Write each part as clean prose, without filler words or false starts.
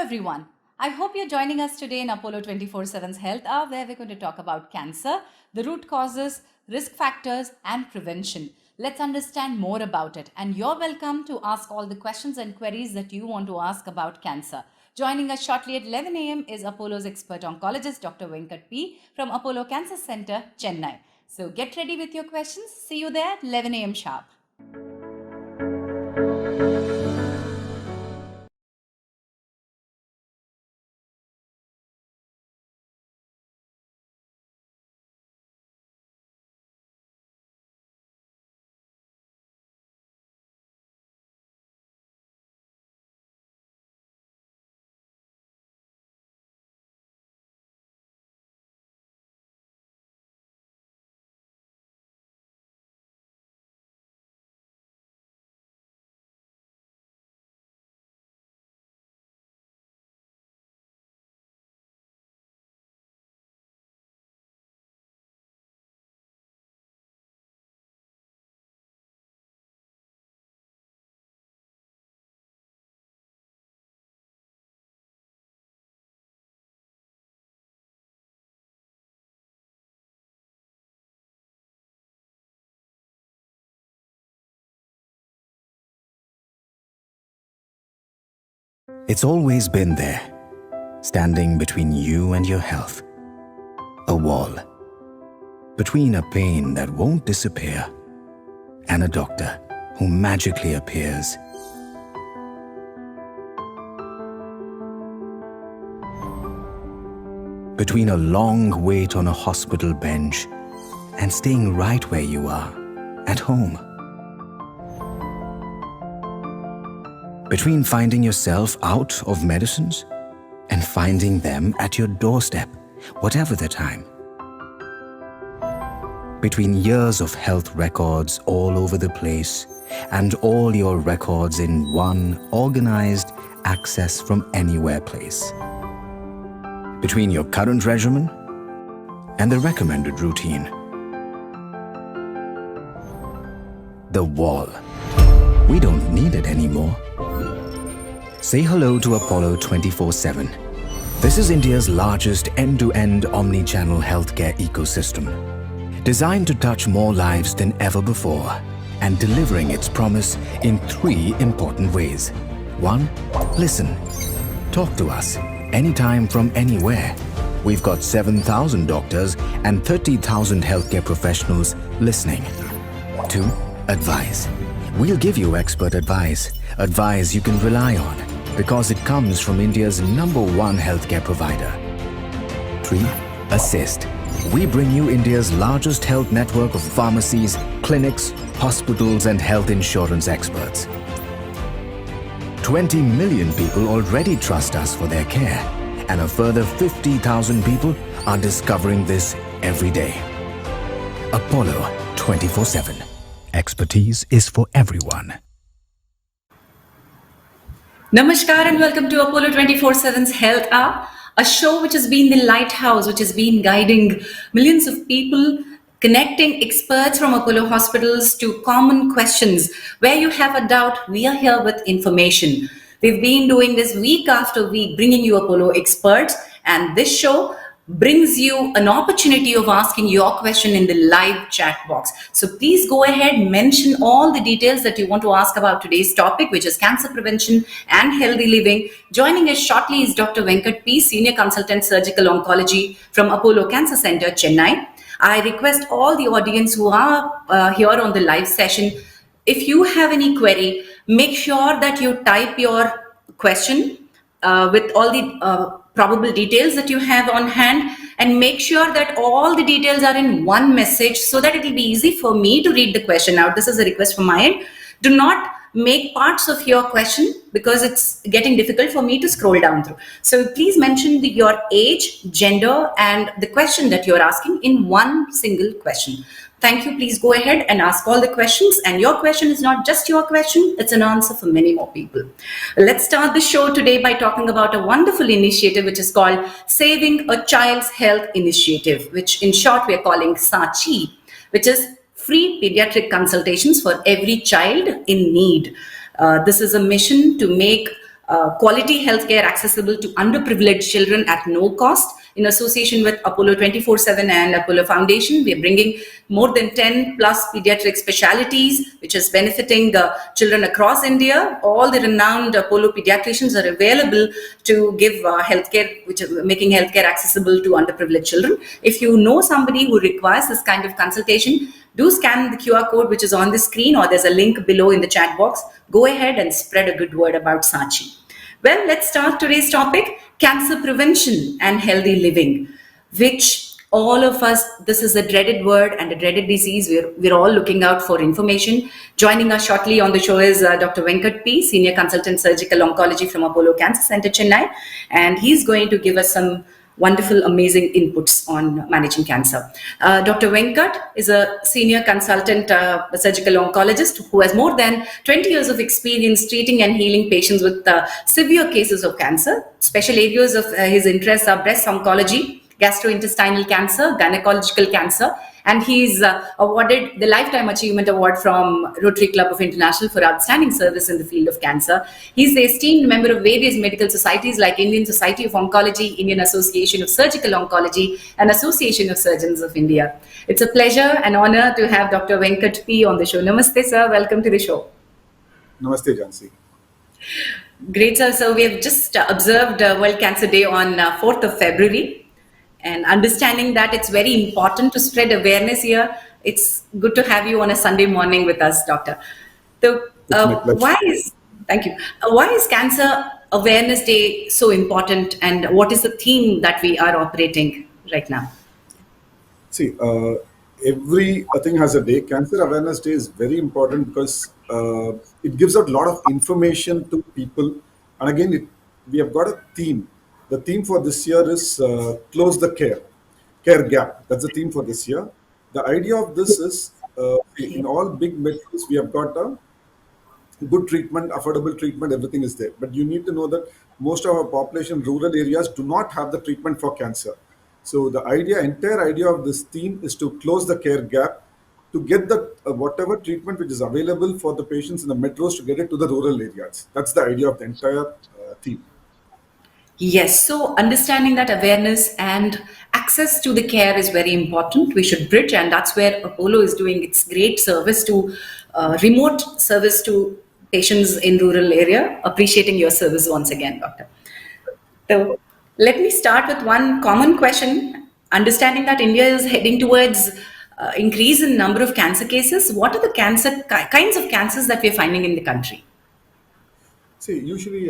everyone. I hope you're joining us today in Apollo 24/7's Health Hour, where we're going to talk about cancer, the root causes, risk factors, and prevention. Let's understand more about it. And you're welcome to ask all the questions and queries that you want to ask about cancer. Joining us shortly at 11 a.m. is Apollo's expert oncologist, Dr. Venkat P. from Apollo Cancer Center, Chennai. So get ready with your questions. See you there at 11 a.m. sharp. It's always been there, standing between you and your health. A wall. Between a pain that won't disappear and a doctor who magically appears. Between a long wait on a hospital bench and staying right where you are, at home. Between finding yourself out of medicines and finding them at your doorstep, whatever the time. Between years of health records all over the place and all your records in one organized access from anywhere place. Between your current regimen and the recommended routine. The wall. We don't need it anymore. Say hello to Apollo 24/7. This is India's largest end-to-end omni-channel healthcare ecosystem, designed to touch more lives than ever before and delivering its promise in 3 important ways. 1. Listen. Talk to us anytime from anywhere. We've got 7,000 doctors and 30,000 healthcare professionals listening. 2. Advise. We'll give you expert advice you can rely on, because it comes from India's #1 healthcare provider. 3. Assist. We bring you India's largest health network of pharmacies, clinics, hospitals and health insurance experts. 20 million people already trust us for their care, and a further 50,000 people are discovering this every day. Apollo 24/7. Expertise is for everyone. Namaskar and welcome to Apollo 24/7's Health Hour, a show which has been the lighthouse, which has been guiding millions of people, connecting experts from Apollo hospitals to common questions. Where you have a doubt, we are here with information. We've been doing this week after week, bringing you Apollo experts, and this show brings you an opportunity of asking your question in the live chat box. So please go ahead, mention all the details that you want to ask about today's topic, which is cancer prevention and healthy living. Joining us shortly is Dr. Venkat P, Senior Consultant Surgical Oncology from Apollo Cancer Center, Chennai. I request all the audience who are here on the live session, if you have any query, make sure that you type your question with all the probable details that you have on hand, and make sure that all the details are in one message so that it will be easy for me to read the question. Now, this is a request from my end. Do not make parts of your question because it's getting difficult for me to scroll down through. So please mention your age, gender, and the question that you're asking in one single question. Thank you. Please go ahead and ask all the questions. And your question is not just your question, it's an answer for many more people. Let's start the show today by talking about a wonderful initiative which is called Saving a Child's Health Initiative, which in short we are calling SACHI, which is free pediatric consultations for every child in need. This is a mission to make quality healthcare accessible to underprivileged children at no cost. In association with Apollo 24/7 and Apollo Foundation, we are bringing more than 10 plus pediatric specialities, which is benefiting children across India. All the renowned Apollo pediatricians are available to give healthcare, which is making healthcare accessible to underprivileged children. If you know somebody who requires this kind of consultation, do scan the QR code which is on the screen, or there's a link below in the chat box. Go ahead and spread a good word about Sachi. Well, let's start today's topic, cancer prevention and healthy living, which all of us, this is a dreaded word and a dreaded disease. We're all looking out for information. Joining us shortly on the show is Dr. Venkat P, Senior Consultant Surgical Oncology from Apollo Cancer Center, Chennai. And he's going to give us some wonderful, amazing inputs on managing cancer. Dr. Venkat is a senior consultant surgical oncologist who has more than 20 years of experience treating and healing patients with severe cases of cancer. Special areas of his interests are breast oncology, gastrointestinal cancer, gynecological cancer, and he's awarded the Lifetime Achievement Award from Rotary Club of International for outstanding service in the field of cancer. He's the esteemed member of various medical societies like Indian Society of Oncology, Indian Association of Surgical Oncology, and Association of Surgeons of India. It's a pleasure and honor to have Dr. Venkat P on the show. Namaste, sir. Welcome to the show. Namaste, Jansi. Great, sir. So we have just observed World Cancer Day on 4th of February. And understanding that it's very important to spread awareness here, it's good to have you on a Sunday morning with us, Doctor. So, thank you. Why is Cancer Awareness Day so important, and what is the theme that we are operating right now? See, every thing has a day. Cancer Awareness Day is very important because it gives out a lot of information to people. And again, we have got a theme. The theme for this year is close the care gap. That's the theme for this year. The idea of this is in all big metros, we have got a good treatment, affordable treatment, everything is there. But you need to know that most of our population, rural areas, do not have the treatment for cancer. So the entire idea of this theme is to close the care gap, to get the whatever treatment which is available for the patients in the metros to get it to the rural areas. That's the idea of the entire theme. Yes, so understanding that awareness and access to the care is very important. We should bridge, and that's where Apollo is doing its great service to remote service to patients in rural area. Appreciating your service once again, Doctor. So let me start with one common question. Understanding that India is heading towards increase in number of cancer cases, what are the kinds of cancers that we're finding in the country? See, usually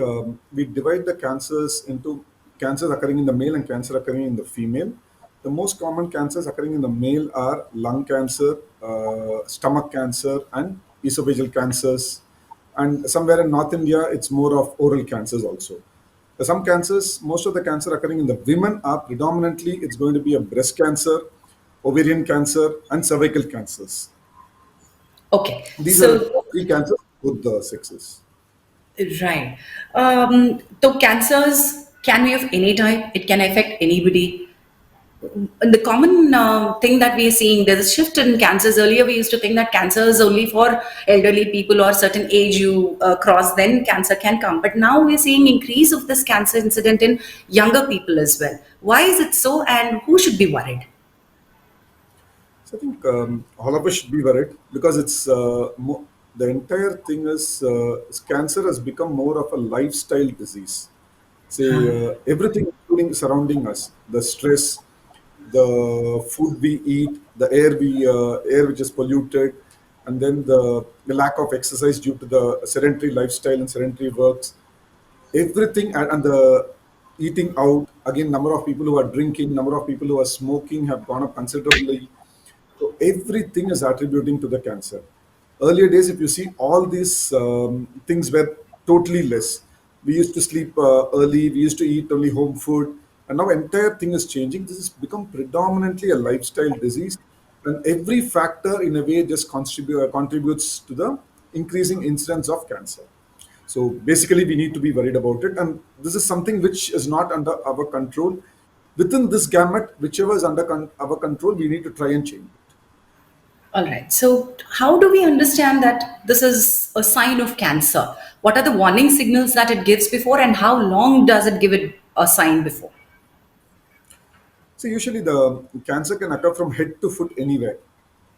we divide the cancers into cancers occurring in the male and cancer occurring in the female. The most common cancers occurring in the male are lung cancer, stomach cancer, and esophageal cancers. And somewhere in North India, it's more of oral cancers also. Some cancers, most of the cancer occurring in the women are predominantly, it's going to be a breast cancer, ovarian cancer, and cervical cancers. Okay. These are the three cancers, both the sexes. Right. So cancers can be of any type. It can affect anybody. The common thing that we are seeing, there's a shift in cancers. Earlier, we used to think that cancer is only for elderly people or certain age you cross, then cancer can come. But now we're seeing increase of this cancer incident in younger people as well. Why is it so, and who should be worried? So I think all of us should be worried because it's the entire thing is cancer has become more of a lifestyle disease. Say everything including surrounding us, the stress, the food we eat, the air which is polluted, and then the lack of exercise due to the sedentary lifestyle and sedentary works, everything and the eating out, again number of people who are drinking, number of people who are smoking have gone up considerably. So everything is attributing to the cancer. Earlier days, if you see, all these things were totally less. We used to sleep early, we used to eat only home food, and now entire thing is changing. This has become predominantly a lifestyle disease, and every factor in a way just contributes to the increasing incidence of cancer. So basically, we need to be worried about it, and this is something which is not under our control. Within this gamut, whichever is under our control, we need to try and change it. All right. So, how do we understand that this is a sign of cancer? What are the warning signals that it gives before, and how long does it give it a sign before? So usually the cancer can occur from head to foot anywhere.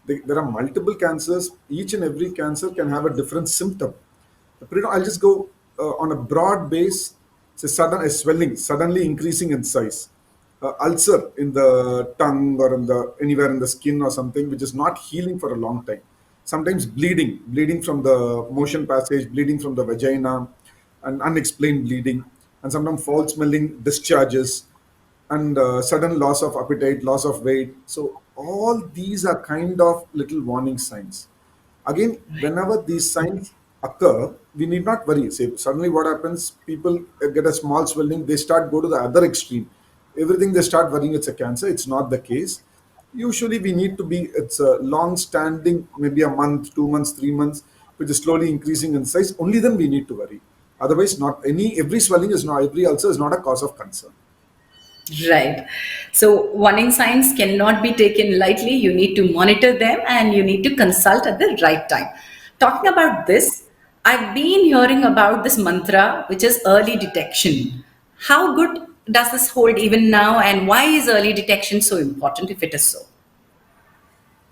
There are multiple cancers. Each and every cancer can have a different symptom. I'll just go on a broad base. Say sudden a swelling, suddenly increasing in size, ulcer in the tongue or in the anywhere in the skin or something, which is not healing for a long time. Sometimes bleeding from the motion passage, bleeding from the vagina, and unexplained bleeding, and sometimes foul smelling discharges, and sudden loss of appetite, loss of weight. So all these are kind of little warning signs. Again, whenever these signs occur, we need not worry. Say suddenly what happens, people get a small swelling, they start go to the other extreme. Everything they start worrying it's a cancer. It's not the case. Usually we need to be, it's a long standing, maybe a month, 2 months, 3 months, which is slowly increasing in size. Only then we need to worry. Otherwise, not every swelling is not, every ulcer is not a cause of concern. Right. So, warning signs cannot be taken lightly. You need to monitor them and you need to consult at the right time. Talking about this, I've been hearing about this mantra, which is early detection. How good does this hold even now, and why is early detection so important if it is so?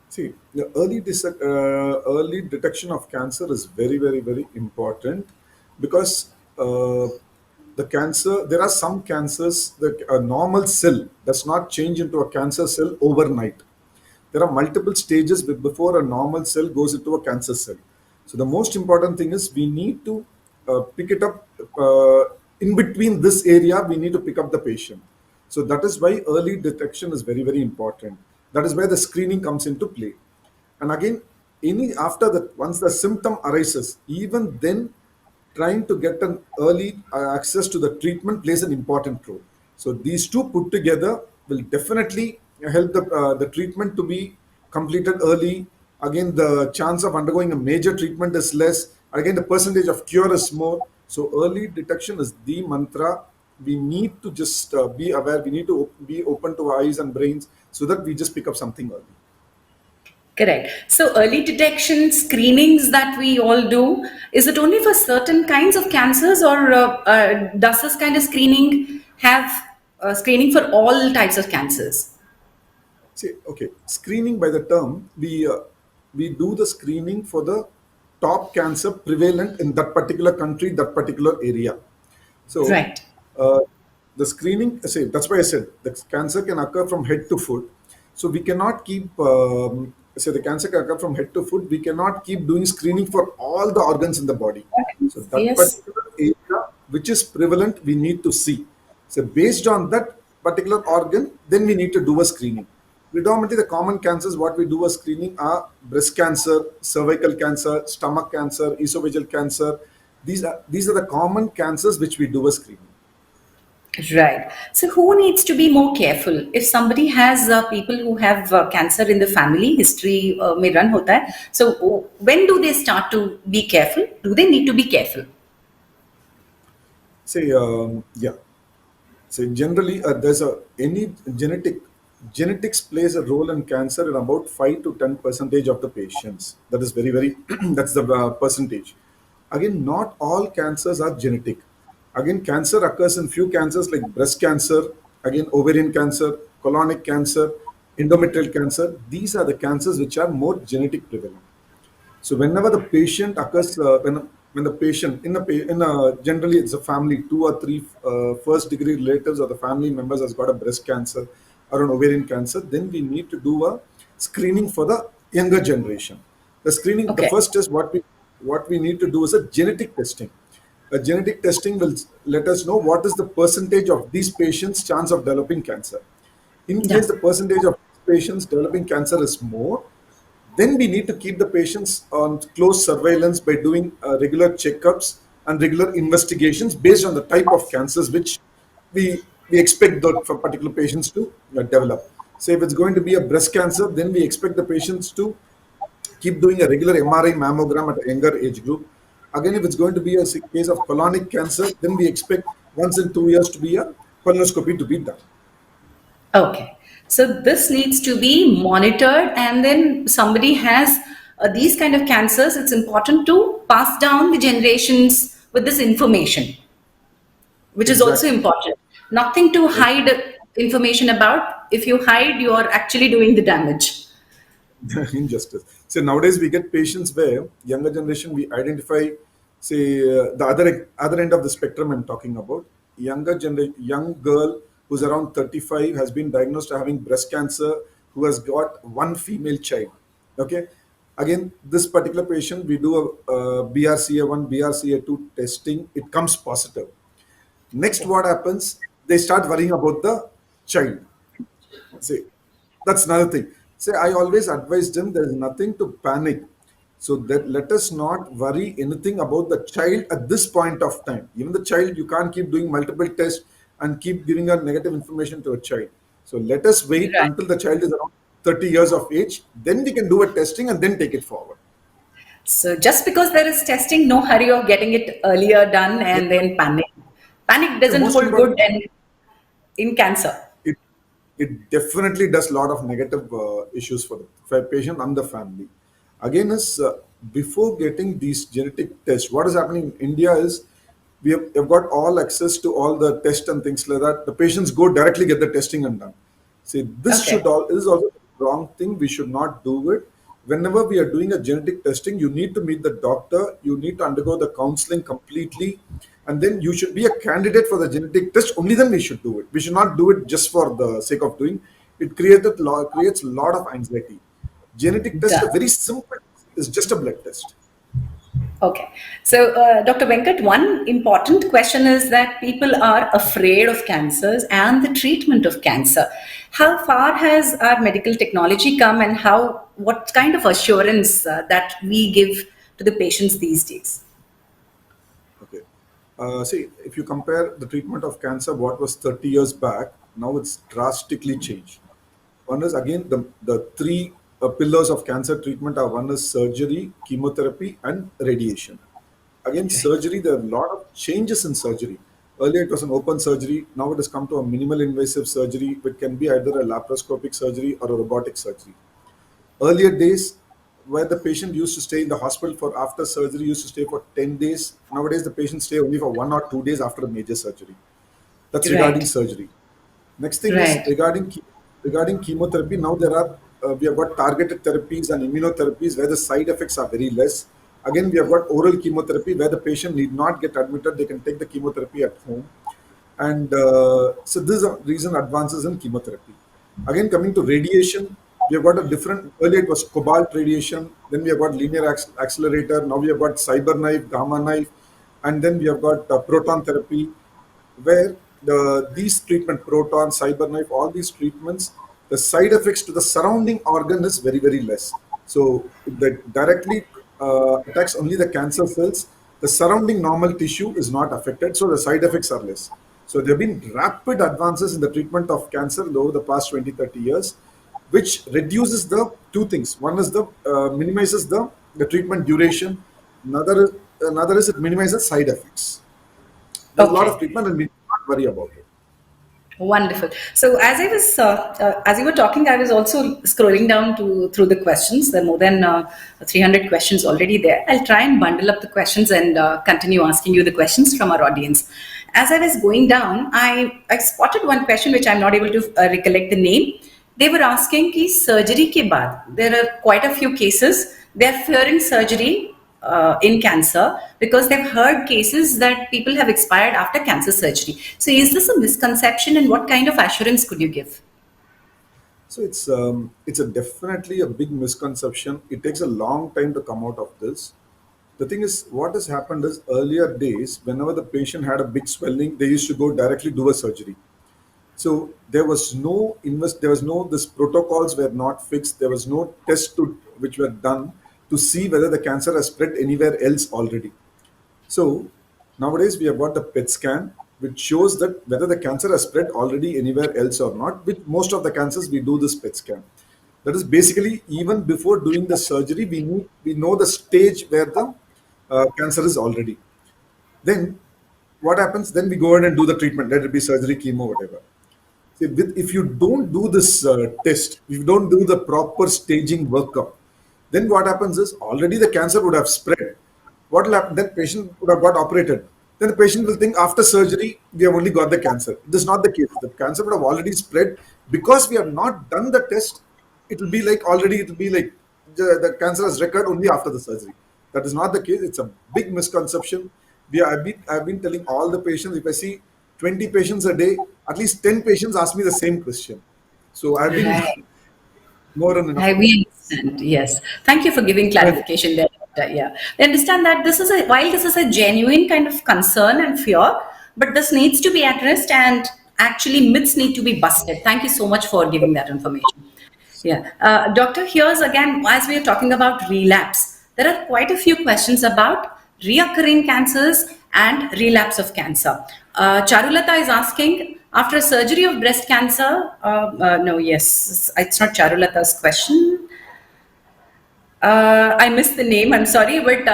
See, the early detection of cancer is very, very, very important because the cancer, there are some cancers that a normal cell does not change into a cancer cell overnight. There are multiple stages before a normal cell goes into a cancer cell. So the most important thing is we need to pick it up in between this area. We need to pick up the patient. So that is why early detection is very, very important. That is where the screening comes into play. And again, any after that, once the symptom arises, even then trying to get an early access to the treatment plays an important role. So these two put together will definitely help the treatment to be completed early. Again, the chance of undergoing a major treatment is less. Again, the percentage of cure is more. So early detection is the mantra. We need to just be aware. We need to be open to our eyes and brains so that we just pick up something early. Correct. So, early detection screenings that we all do, is it only for certain kinds of cancers, or does this kind of screening have screening for all types of cancers? See, okay, screening by the term, we do the screening for the top cancer prevalent in that particular country, that particular area. So Right. uh, the screening, say that's why I said the cancer can occur from head to foot. So we cannot keep say the cancer can occur from head to foot. We cannot keep doing screening for all the organs in the body. So that Yes. particular area which is prevalent, we need to see. So based on that particular organ, then we need to do a screening. Predominantly, the common cancers what we do a screening are breast cancer, cervical cancer, stomach cancer, esophageal cancer. These are the common cancers which we do a screening. Right. So, who needs to be more careful? If somebody has people who have cancer in the family, history may run hota hai. So, when do they start to be careful? Do they need to be careful? Say, yeah. So generally, there's a any genetics plays a role in cancer in about 5 to 10% of the patients. That is very, very that's the percentage. Again, not all cancers are genetic. Again, cancer occurs in few cancers like breast cancer, again ovarian cancer, colonic cancer, endometrial cancer. These are the cancers which are more genetic prevalent. So whenever the patient occurs, when the patient generally it's a family, two or three first degree relatives or the family members has got a breast cancer or an ovarian cancer, then we need to do a screening for the younger generation. The screening, the Okay. first is what we need to do is a genetic testing. A genetic testing will let us know what is the percentage of these patients' chance of developing cancer. In Yeah. case the percentage of patients developing cancer is more, then we need to keep the patients on close surveillance by doing regular checkups and regular investigations based on the type of cancers which we expect that for particular patients to develop. Say if it's going to be a breast cancer, then we expect the patients to keep doing a regular MRI mammogram at a younger age group. Again, if it's going to be a case of colonic cancer, then we expect once in 2 years to be a colonoscopy to be done. Okay. So this needs to be monitored, and then somebody has these kind of cancers. It's important to pass down the generations with this information, which is also Exactly. important. Nothing to Ex- hide information about. If you hide, you are actually doing the damage. Injustice. So nowadays we get patients where younger generation we identify, say the other end of the spectrum. I'm talking about young girl who's around 35 has been diagnosed having breast cancer, who has got one female child. Okay, again this particular patient we do a BRCA1, BRCA2 testing. It comes positive. Next, Okay. what happens? They start worrying about the child. See, that's another thing. Say, I always advised him there is nothing to panic. So that let us not worry anything about the child at this point of time. Even the child, you can't keep doing multiple tests and keep giving a negative information to a child. So let us wait Right. until the child is around 30 years of age. Then we can do a testing and then take it forward. So just because there is testing, no hurry of getting it earlier done Yeah. and then panic. Panic The doesn't most hold good important and in cancer. it it definitely does a lot of negative issues for patient and the family. Again, is before getting these genetic tests, what is happening in India is we have got all access to all the tests and things like that. The patients go directly get the testing and done. See, Okay. this is also the wrong thing. We should not do it. Whenever we are doing a genetic testing, you need to meet the doctor. You need to undergo the counseling completely, and then you should be a candidate for the genetic test. Only then we should do it. We should not do it just for the sake of doing. It creates a lot of anxiety. Genetic test, a Done. very simple, is just a blood test. Okay. So, Dr. Venkat, one important question is that people are afraid of cancers and the treatment of cancer. How far has our medical technology come, and what kind of assurance that we give to the patients these days? Okay. See, if you compare the treatment of cancer, what was 30 years back, now it's drastically changed. One is again the three pillars of cancer treatment are: one is surgery, chemotherapy, and radiation. Again, Right. surgery, there are a lot of changes in surgery. Earlier, it was an open surgery. Now, it has come to a minimal invasive surgery, which can be either a laparoscopic surgery or a robotic surgery. Earlier days, where the patient used to stay in the hospital for after surgery, used to stay for 10 days. Nowadays, the patient stay only for 1 or 2 days after a major surgery. That's regarding Right. surgery. Next thing is Right. regarding chemotherapy. Now there are we have got targeted therapies and immunotherapies where the side effects are very less. Again, we have got oral chemotherapy where the patient need not get admitted; they can take the chemotherapy at home. And so this is a reason advances in chemotherapy. Again, coming to radiation, we have got a different. Earlier it was cobalt radiation. Then we have got linear accelerator. Now we have got cyber knife, gamma knife, and then we have got proton therapy where these treatment, proton, cyberknife, all these treatments, the side effects to the surrounding organ is very, very less. So that directly attacks only the cancer cells. The surrounding normal tissue is not affected, so the side effects are less. So there have been rapid advances in the treatment of cancer over the past 20, 30 years, which reduces the two things. One is the minimizes the treatment duration. Another is it minimizes side effects. There's a lot of Okay. treatment and we need not worry about it. Wonderful. So as you were talking, I was also scrolling down to through the questions. There are more than 300 questions already there. I'll try and bundle up the questions and continue asking you the questions from our audience. As I was going down, I spotted one question which I'm not able to recollect the name. They were asking कि surgery के बाद there are quite a few cases they're fearing surgery in cancer because they've heard cases that people have expired after cancer surgery. So, is this a misconception, and what kind of assurance could you give? So it's a definitely a big misconception. It takes a long time to come out of this. The thing is, what has happened is earlier days, whenever the patient had a big swelling, they used to go directly do a surgery. So there was no this protocols were not fixed. There was no test to which were done to see whether the cancer has spread anywhere else already. So nowadays we have got the PET scan, which shows that whether the cancer has spread already anywhere else or not. With most of the cancers, we do this PET scan. That is basically even before doing the surgery, we know the stage where the cancer is already. Then what happens? Then we go ahead and do the treatment. Let it be surgery, chemo, whatever. See, if you don't do this test, if you don't do the proper staging workup, then what happens is already the cancer would have spread. What will happen? Then patient would have got operated. Then the patient will think after surgery we have only got the cancer. This is not the case. The cancer would have already spread because we have not done the test. It will be like already. It will be like the cancer has recurred only after the surgery. That is not the case. It's a big misconception. I've been telling all the patients, if I see 20 patients a day, at least 10 patients ask me the same question. So I've been Right. more than enough. We understand. Yes. Thank you for giving And clarification there. Yeah. We understand that while this is a genuine kind of concern and fear, but this needs to be addressed and actually myths need to be busted. Thank you so much for giving that information. Yeah. Doctor, here's again, as we are talking about relapse, there are quite a few questions about reoccurring cancers and relapse of cancer. Charulata is asking, after surgery of breast cancer, no, yes, it's not Charulata's question. I missed the name. I'm sorry, but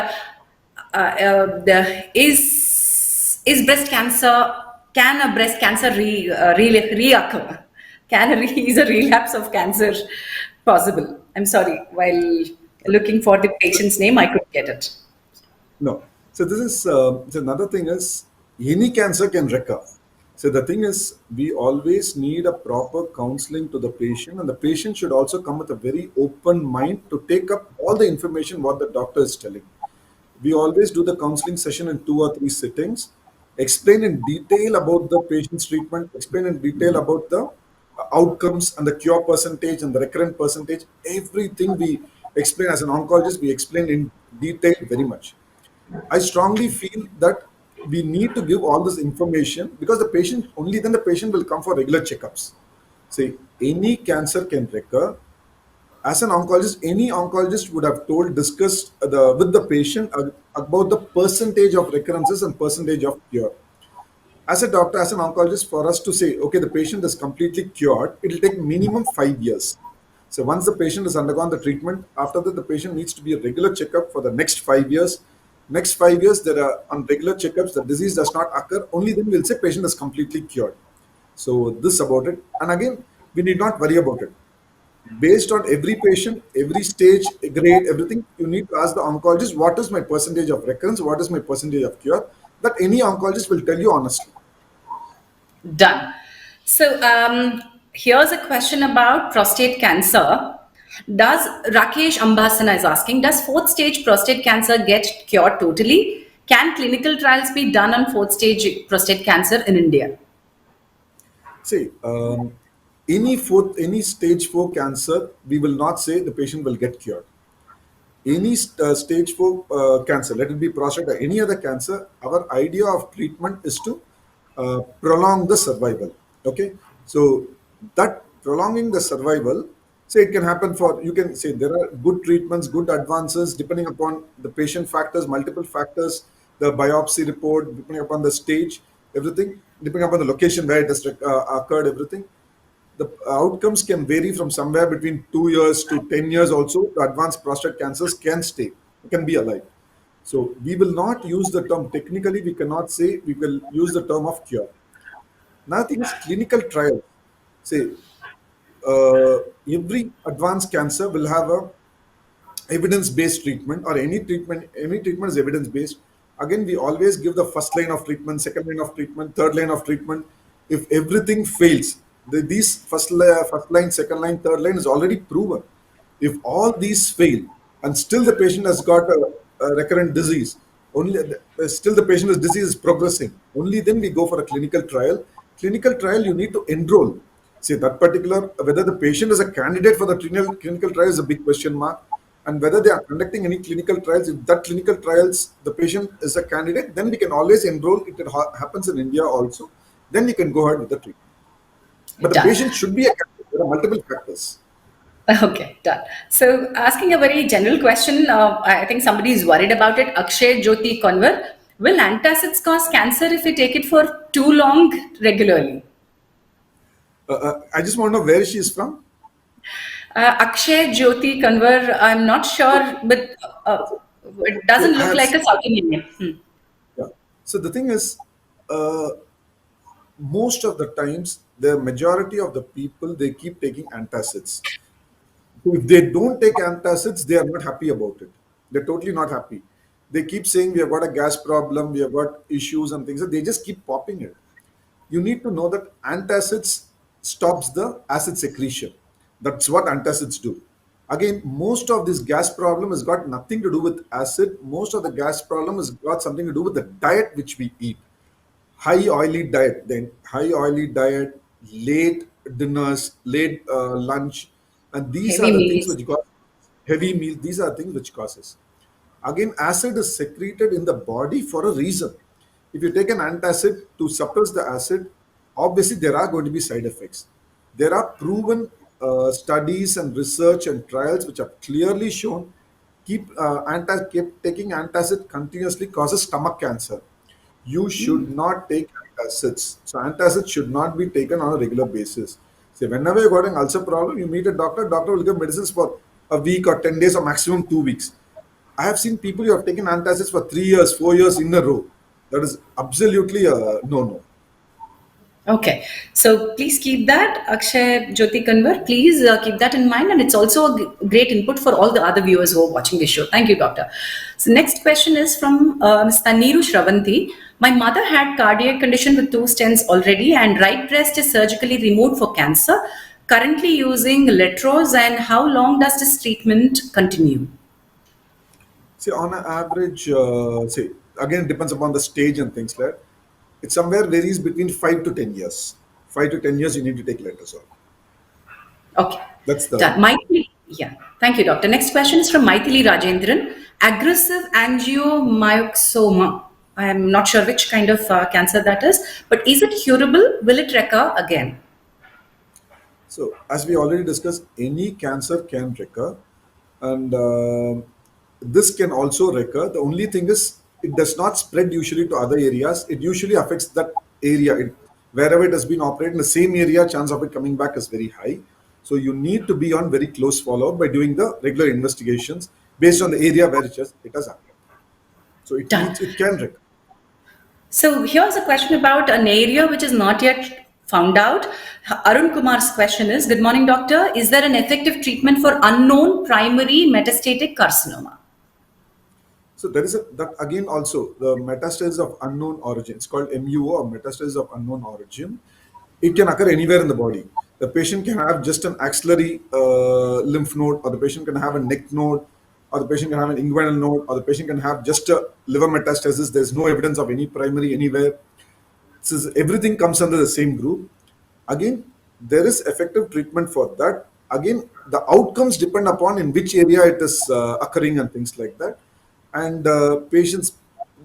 is breast cancer? Can a breast cancer reoccur? Is a relapse of cancer possible? I'm sorry. While looking for the patient's name, I couldn't get it. no. So this is so another thing is any cancer can recur. So the thing is we always need a proper counseling to the patient, and the patient should also come with a very open mind to take up all the information what the doctor is telling. We always do the counseling session in 2 or 3 sittings, explain in detail about the patient's treatment, explain in detail about the outcomes and the cure percentage and the recurrent percentage. Everything we explain as an oncologist, we explain in detail very much. I strongly feel that we need to give all this information because the patient, only then the patient will come for regular checkups. See, any cancer can recur. As an oncologist, any oncologist would have discussed with the patient about the percentage of recurrences and percentage of cure. As a doctor, as an oncologist, for us to say, okay, the patient is completely cured, it will take minimum 5 years. So once the patient has undergone the treatment, after that, the patient needs to be a regular checkup for the next 5 years. Next 5 years, there are on regular checkups, the disease does not occur. Only then we'll say patient is completely cured. So this about it. And again, we need not worry about it. Based on every patient, every stage, grade, everything, you need to ask the oncologist, what is my percentage of recurrence? What is my percentage of cure? That any oncologist will tell you honestly. Done. So here's a question about prostate cancer. Does Rakesh Ambasana is asking, does fourth stage prostate cancer get cured totally? Can clinical trials be done on fourth stage prostate cancer in India? See, any stage 4 cancer, we will not say the patient will get cured. Any stage 4 cancer, let it be prostate or any other cancer, our idea of treatment is to prolong the survival. Okay, so that prolonging the survival, say it can happen for, you can say there are good treatments, good advances depending upon the patient factors, multiple factors, the biopsy report, depending upon the stage, everything, depending upon the location where it has occurred, everything, the outcomes can vary from somewhere between 2 years to 10 years also. The advanced prostate cancers can stay, can be alive. So we will not use the term, technically we cannot say, we will use the term of cure. Nothing is clinical trial. Say uh, every advanced cancer will have a evidence-based treatment, or any treatment is evidence-based. Again, we always give the first line of treatment, second line of treatment, third line of treatment. If everything fails, these first line, second line, third line is already proven. If all these fail and still the patient has got a recurrent disease, only still the patient's disease is progressing, only then we go for a clinical trial. Clinical trial, you need to enroll. See, that particular, whether the patient is a candidate for the clinical trial is a big question mark, and whether they are conducting any clinical trials. If that clinical trials, the patient is a candidate, then we can always enroll. It happens in India also. Then you can go ahead with the treatment. But the Done. patient should be a candidate. There are multiple factors. Okay, done. So, asking a very general question, I think somebody is worried about it. Akshay Jyoti Conver, will antacids cause cancer if we take it for too long regularly? I just want to know where she is from. Akshay Jyoti Conver, I'm not sure, but it So doesn't I look have, like a South Indian name. yeah. So the thing is, uh, most of the times, the majority of the people, they keep taking antacids. So if they don't take antacids, they are not happy about it. They're totally not happy. They keep saying we have got a gas problem, we have got issues and things. They just keep popping it. You need to know that antacids stops the acid secretion. That's what antacids do. Again, most of this gas problem has got nothing to do with acid. Most of the gas problem has got something to do with the diet which we eat. High oily diet, then high oily diet, late dinners, late lunch, and these are Heavy the things meals. which cause heavy meals. These are things which causes. Again, acid is secreted in the body for a reason. If you take an antacid to suppress the acid, obviously there are going to be side effects. There are proven studies and research and trials which have clearly shown keep taking antacid continuously causes stomach cancer. You should not take antacids. So antacids should not be taken on a regular basis. So whenever you got an ulcer problem, you meet a doctor. Doctor will give medicines for a week or 10 days or maximum 2 weeks. I have seen people who have taken antacids for 3 years, 4 years in a row. That is absolutely a no-no. Okay, so please keep that, Akshay Jyoti Kanwar. Please keep that in mind, and it's also a great input for all the other viewers who are watching this show. Thank you, doctor. So, next question is from Ms. Taniru Shravanti. My mother had cardiac condition with 2 stents already, and right breast is surgically removed for cancer. Currently using Letros, and how long does this treatment continue? See, on an average, say again, it depends upon the stage and things like that. It somewhere varies between 5 to 10 years. 5 to 10 years, you need to take letrozole. Okay, That's the done. Maithili, yeah. Thank you, doctor. Next question is from Maithili Rajendran. Aggressive angiomyxoma. I am not sure which kind of cancer that is, but is it curable? Will it recur again? So, as we already discussed, any cancer can recur, and this can also recur. The only thing is, it does not spread usually to other areas. It usually affects that area. Wherever it has been operated in the same area, chance of it coming back is very high. So, you need to be on very close follow up by doing the regular investigations based on the area where it has happened. So, Done. it can recur. So here's a question about an area which is not yet found out. Arun Kumar's question is, good morning, doctor. Is there an effective treatment for unknown primary metastatic carcinoma? So there is that again also the metastasis of unknown origin. It's called MUO, or metastasis of unknown origin. It can occur anywhere in the body. The patient can have just an axillary lymph node, or the patient can have a neck node, or the patient can have an inguinal node, or the patient can have just a liver metastasis. There's no evidence of any primary anywhere. Since everything comes under the same group, again, there is effective treatment for that. Again, the outcomes depend upon in which area it is occurring and things like that. And patients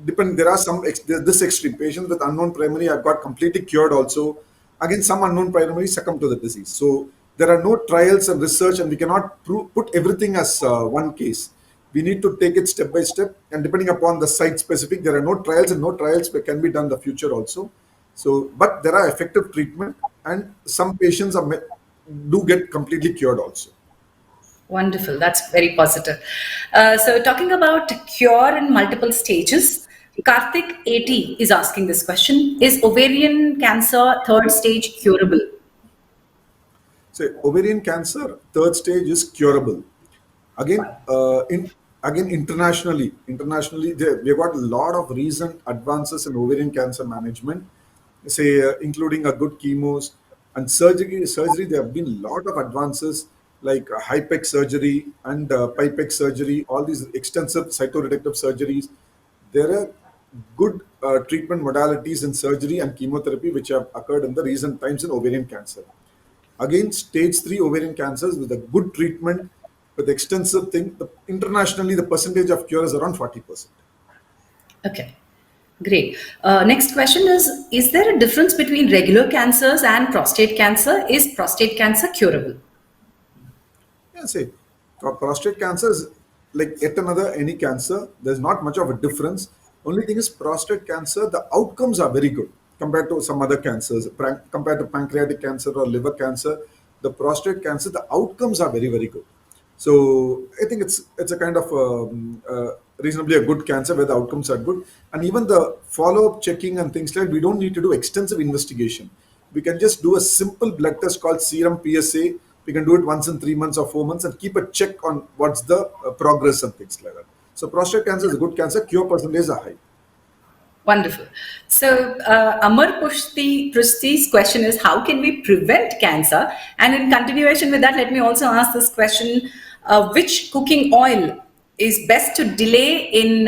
depend. There are this extreme patients with unknown primary have got completely cured. Also, again, some unknown primary succumb to the disease. So there are no trials and research, and we cannot put everything as one case. We need to take it step by step, and depending upon the site specific, there are no trials, and no trials can be done in the future also. So, but there are effective treatment, and some patients do get completely cured also. Wonderful. That's very positive. So talking about cure in multiple stages, Karthik 80 is asking this question. Is ovarian cancer third stage curable? So, ovarian cancer third stage is curable. Again, internationally, we have got a lot of recent advances in ovarian cancer management, say including a good chemos and surgery. There have been a lot of advances like HIPEC surgery and PIPEC surgery. All these extensive cytoreductive surgeries. There are good treatment modalities in surgery and chemotherapy which have occurred in the recent times in ovarian cancer. Again, stage 3 ovarian cancers with a good treatment, with extensive thing, internationally the percentage of cure is around 40%. Okay, great. Next question is there a difference between regular cancers and prostate cancer? Is prostate cancer curable? Yeah, say, prostate cancer is like yet another any cancer. There's not much of a difference. Only thing is prostate cancer, the outcomes are very good compared to some other cancers. Compared to pancreatic cancer or liver cancer, the prostate cancer, the outcomes are very, very good. So I think it's a kind of reasonably a good cancer where the outcomes are good. And even the follow-up checking and things like, we don't need to do extensive investigation. We can just do a simple blood test called serum PSA. We can do it once in 3 months or 4 months and keep a check on what's the progress and things like that. So prostate cancer is a good cancer. Cure percentage are high. Wonderful. So, Amar Pushti's question is, how can we prevent cancer? And in continuation with that, let me also ask this question, which cooking oil is best to delay in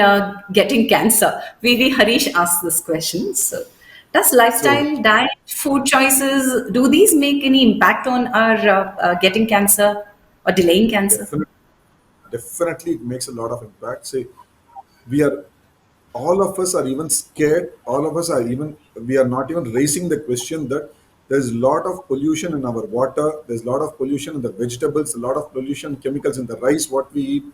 getting cancer? VV Harish asked this question. So, does So lifestyle, diet, food choices, do these make any impact on our getting cancer or delaying cancer? definitely, definitely it makes a lot of impact. Say we are all of us are even scared, all of us are even, we are not even raising the question that there's a lot of pollution in our water, there's a lot of pollution in the vegetables, a lot of pollution chemicals in the rice what we eat.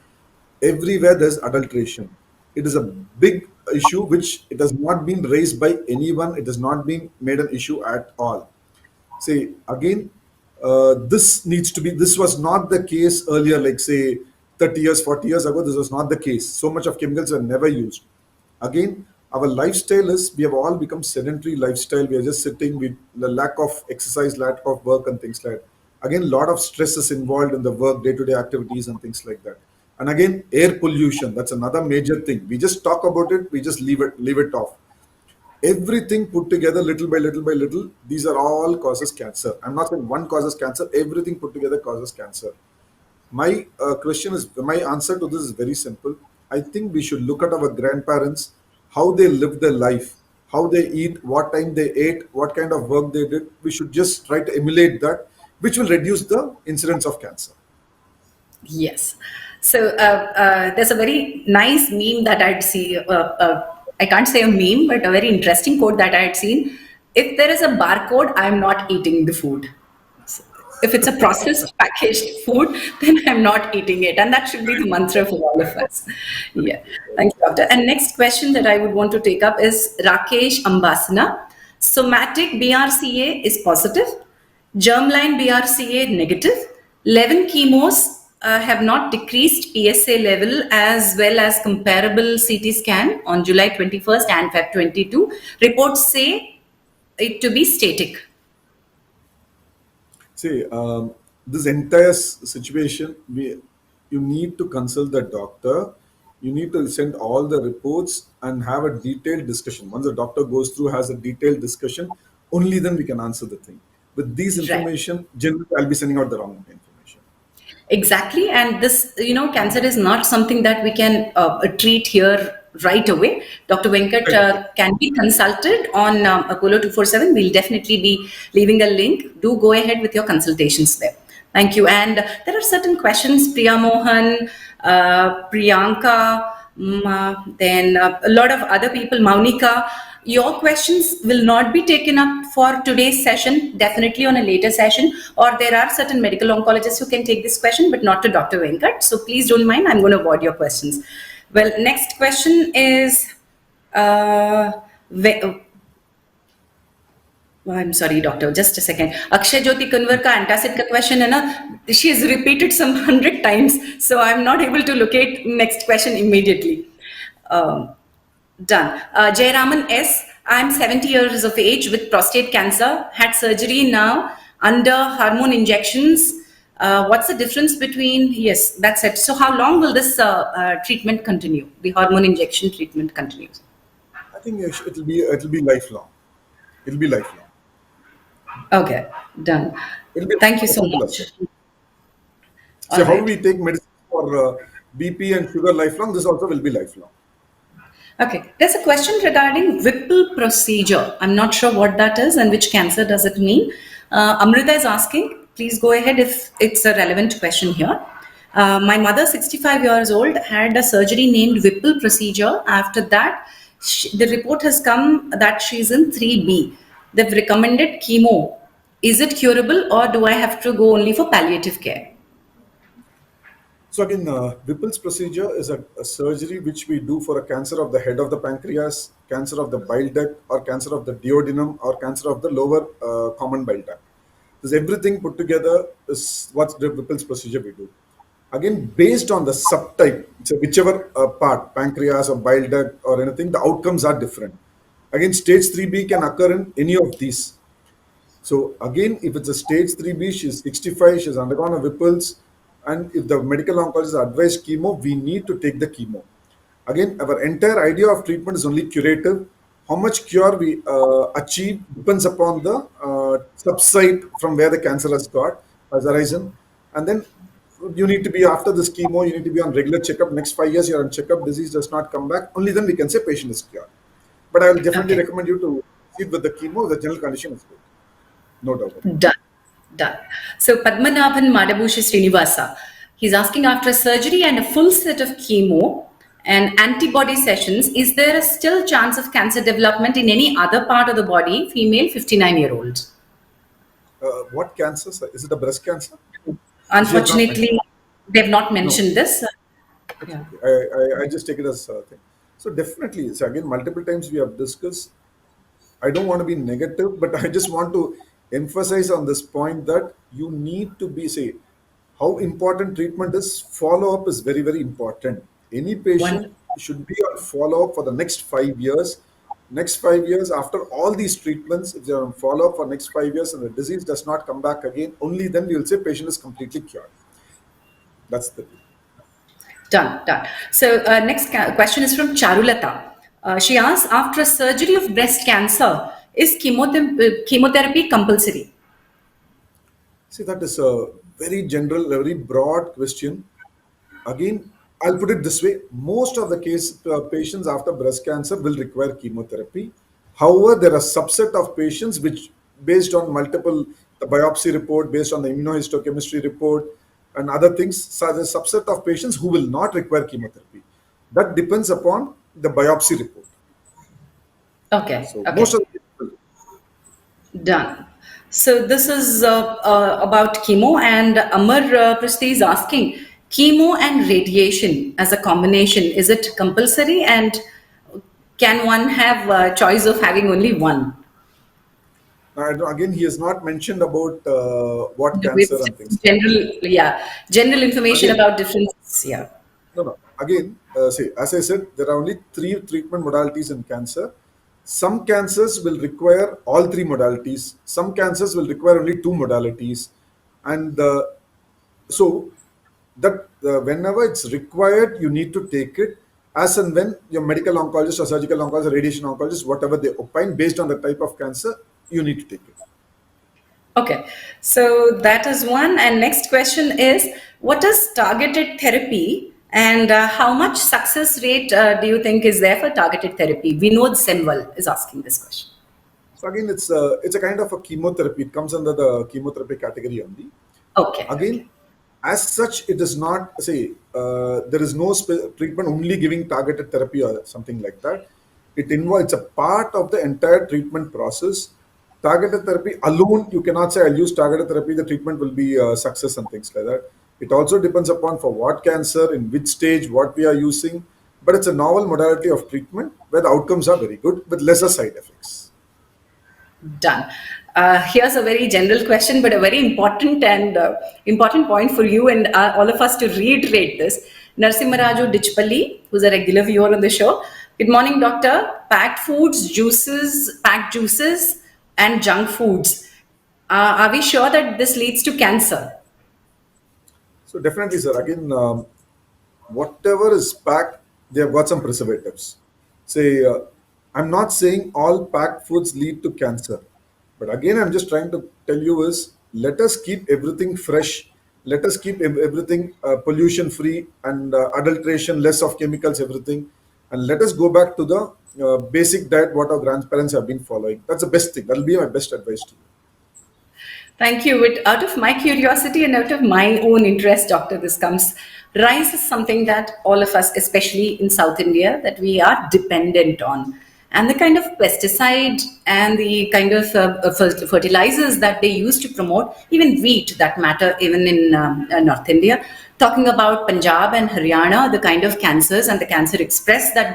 Everywhere there's adulteration. It is a big issue which it has not been raised by anyone, it has not been made an issue at all. Say again, this needs to be, this was not the case earlier, like say 30 years, 40 years ago, this was not the case. So much of chemicals were never used. Again, our lifestyle is, we have all become sedentary lifestyle. We are just sitting with the lack of exercise, lack of work and things like that. Again, a lot of stress is involved in the work, day-to-day activities and things like that. And again, air pollution, that's another major thing. We just talk about it, we just leave it off. Everything put together, little by little by little, these are all causes cancer. I'm not saying one causes cancer, everything put together causes cancer. My question is, my answer to this is very simple. I think we should look at our grandparents, how they lived their life, how they eat, what time they ate, what kind of work they did. We should just try to emulate that, which will reduce the incidence of cancer. Yes. So there's a very nice meme that I'd see. I can't say a meme, but a very interesting quote that I had seen. If there is a barcode, I'm not eating the food. So if it's a processed packaged food, then I'm not eating it. And that should be the mantra for all of us. Yeah. Thank you, doctor. And next question that I would want to take up is Rakesh Ambasana. Somatic BRCA is positive. Germline BRCA negative. 11 chemos have not decreased PSA level as well as comparable CT scan on July 21st and Feb 22. Reports say it to be static. See, this entire situation, you need to consult the doctor. You need to send all the reports and have a detailed discussion. Once the doctor goes through, has a detailed discussion, only then we can answer the thing. With these Right. information, generally, I'll be sending out the wrong information. Exactly. And this, cancer is not something that we can treat here right away. Dr. Venkat Right. can be consulted on Apollo 247. We'll definitely be leaving a link. Do go ahead with your consultations there. Thank you. And there are certain questions, Priya Mohan, Priyanka, then a lot of other people, Maunika. Your questions will not be taken up for today's session, definitely on a later session, or there are certain medical oncologists who can take this question, but not to Dr. Venkat. So please don't mind, I'm going to avoid your questions. Well, next question is, uh, I'm sorry, doctor. Just a second. Akshay Jyoti Kanwar ka antacid ka question hai na, she has repeated some 100 times, so I'm not able to locate next question immediately. Um, Done. Jayaraman S. I'm 70 years of age with prostate cancer. Had surgery now under hormone injections. What's the difference between? Yes, that's it. So how long will this treatment continue? The hormone injection treatment continues. I think it'll be lifelong. It'll be lifelong. Okay, done. It'll be Thank you so simple as much. that. All So how right. we take medicine for BP and sugar lifelong, this also will be lifelong. Okay, there's a question regarding Whipple procedure. I'm not sure what that is and which cancer does it mean. Amrita is asking, please go ahead if it's a relevant question here. My mother, 65 years old, had a surgery named Whipple procedure. After that, the report has come that she's in 3B. They've recommended chemo. Is it curable or do I have to go only for palliative care? So again, Whipple's procedure is a surgery which we do for a cancer of the head of the pancreas, cancer of the bile duct, or cancer of the duodenum, or cancer of the lower common bile duct. This everything put together is what the Whipple's procedure we do. again based on the subtype, so whichever part, pancreas or bile duct or anything, the outcomes are different. Again, stage 3b can occur in any of these. So again, if it's a stage 3b, she's 65, she's undergone a Whipple's, and if the medical oncologist advised chemo, we need to take the chemo. Again, our entire idea of treatment is only curative. How much cure we achieve depends upon the subsite from where the cancer has arisen, and then you need to be after this chemo. You need to be on regular checkup. Next 5 years, you're on checkup. Disease does not come back. Only then we can say patient is cured. But I will definitely Okay. recommend you to proceed with the chemo. The general condition is good, no doubt about it. Done. Done. So Padmanabhan Madabushi Srinivasa, he's asking after surgery and a full set of chemo and antibody sessions, is there a still chance of cancer development in any other part of the body? Female, 59-year-old. What cancer? Sir? Is it a breast cancer? She has not mentioned. Unfortunately, they've not No, mentioned this. that's Yeah. okay. I just take it as a thing. So definitely, so again, multiple times we have discussed. I don't want to be negative, but I just want to emphasize on this point that you need to be, say, how important treatment is. Follow up is very, very important. Any One. patient should be on follow up for the next 5 years. Next 5 years, after all these treatments, if they're on follow up for next 5 years and the disease does not come back again, only then we will say patient is completely cured. That's the thing. Done, done. So next question is from Charulata. She asks, after surgery of breast cancer, is chemotherapy compulsory? See, that is a very general, very broad question. Again, I'll put it this way: most of the patients after breast cancer will require chemotherapy. However, there are subset of patients which, based on multiple the biopsy report, based on the immunohistochemistry report, and other things, so there's a subset of patients who will not require chemotherapy. That depends upon the biopsy report. Okay, So most okay. of the people, Done. So this is about chemo, and Amar Prasthi is asking, chemo and radiation as a combination, is it compulsory, and can one have a choice of having only one? again, he has not mentioned about what No, cancer it's and things just like that. general, yeah, general information Again, about differences. Yeah. no, no. Again, see, as I said, there are only three treatment modalities in cancer. Some cancers will require all three modalities. Some cancers will require only two modalities, and so that whenever it's required, you need to take it as and when your medical oncologist or surgical oncologist or radiation oncologist, whatever they opine based on the type of cancer, you need to take it. Okay, so that is one. And next question is, what is targeted therapy, and how much success rate do you think is there for targeted therapy? Vinod Senwal is asking this question. So again, it's a kind of a chemotherapy. It comes under the chemotherapy category only. Okay, okay. Again, as such, it is not, say, there is no treatment only giving targeted therapy or something like that. It's a part of the entire treatment process. Targeted therapy alone, you cannot say I'll use targeted therapy, the treatment will be a success and things like that. It also depends upon for what cancer, in which stage, what we are using. But it's a novel modality of treatment where the outcomes are very good with lesser side effects. Done. Here's a very general question, but a very important and important point for you and all of us to reiterate this. Narsimharaju Ditchpalli, who's a regular viewer on the show. Good morning, doctor. Packed juices, and junk foods. Are we sure that this leads to cancer? So definitely, sir. Again, whatever is packed, they have got some preservatives. Say, I'm not saying all packed foods lead to cancer, but again, I'm just trying to tell you is let us keep everything fresh. Let us keep everything pollution free and adulteration, less of chemicals, everything, and let us go back to the basic diet what our grandparents have been following. That's the best thing. That'll be my best advice to you. Thank you. Out of my curiosity and out of my own interest, Doctor, this comes. Rice is something that all of us, especially in South India, that we are dependent on. And the kind of pesticide and the kind of fertilizers that they use to promote, even wheat that matter, even in North India. Talking about Punjab and Haryana, the kind of cancers and the cancer express that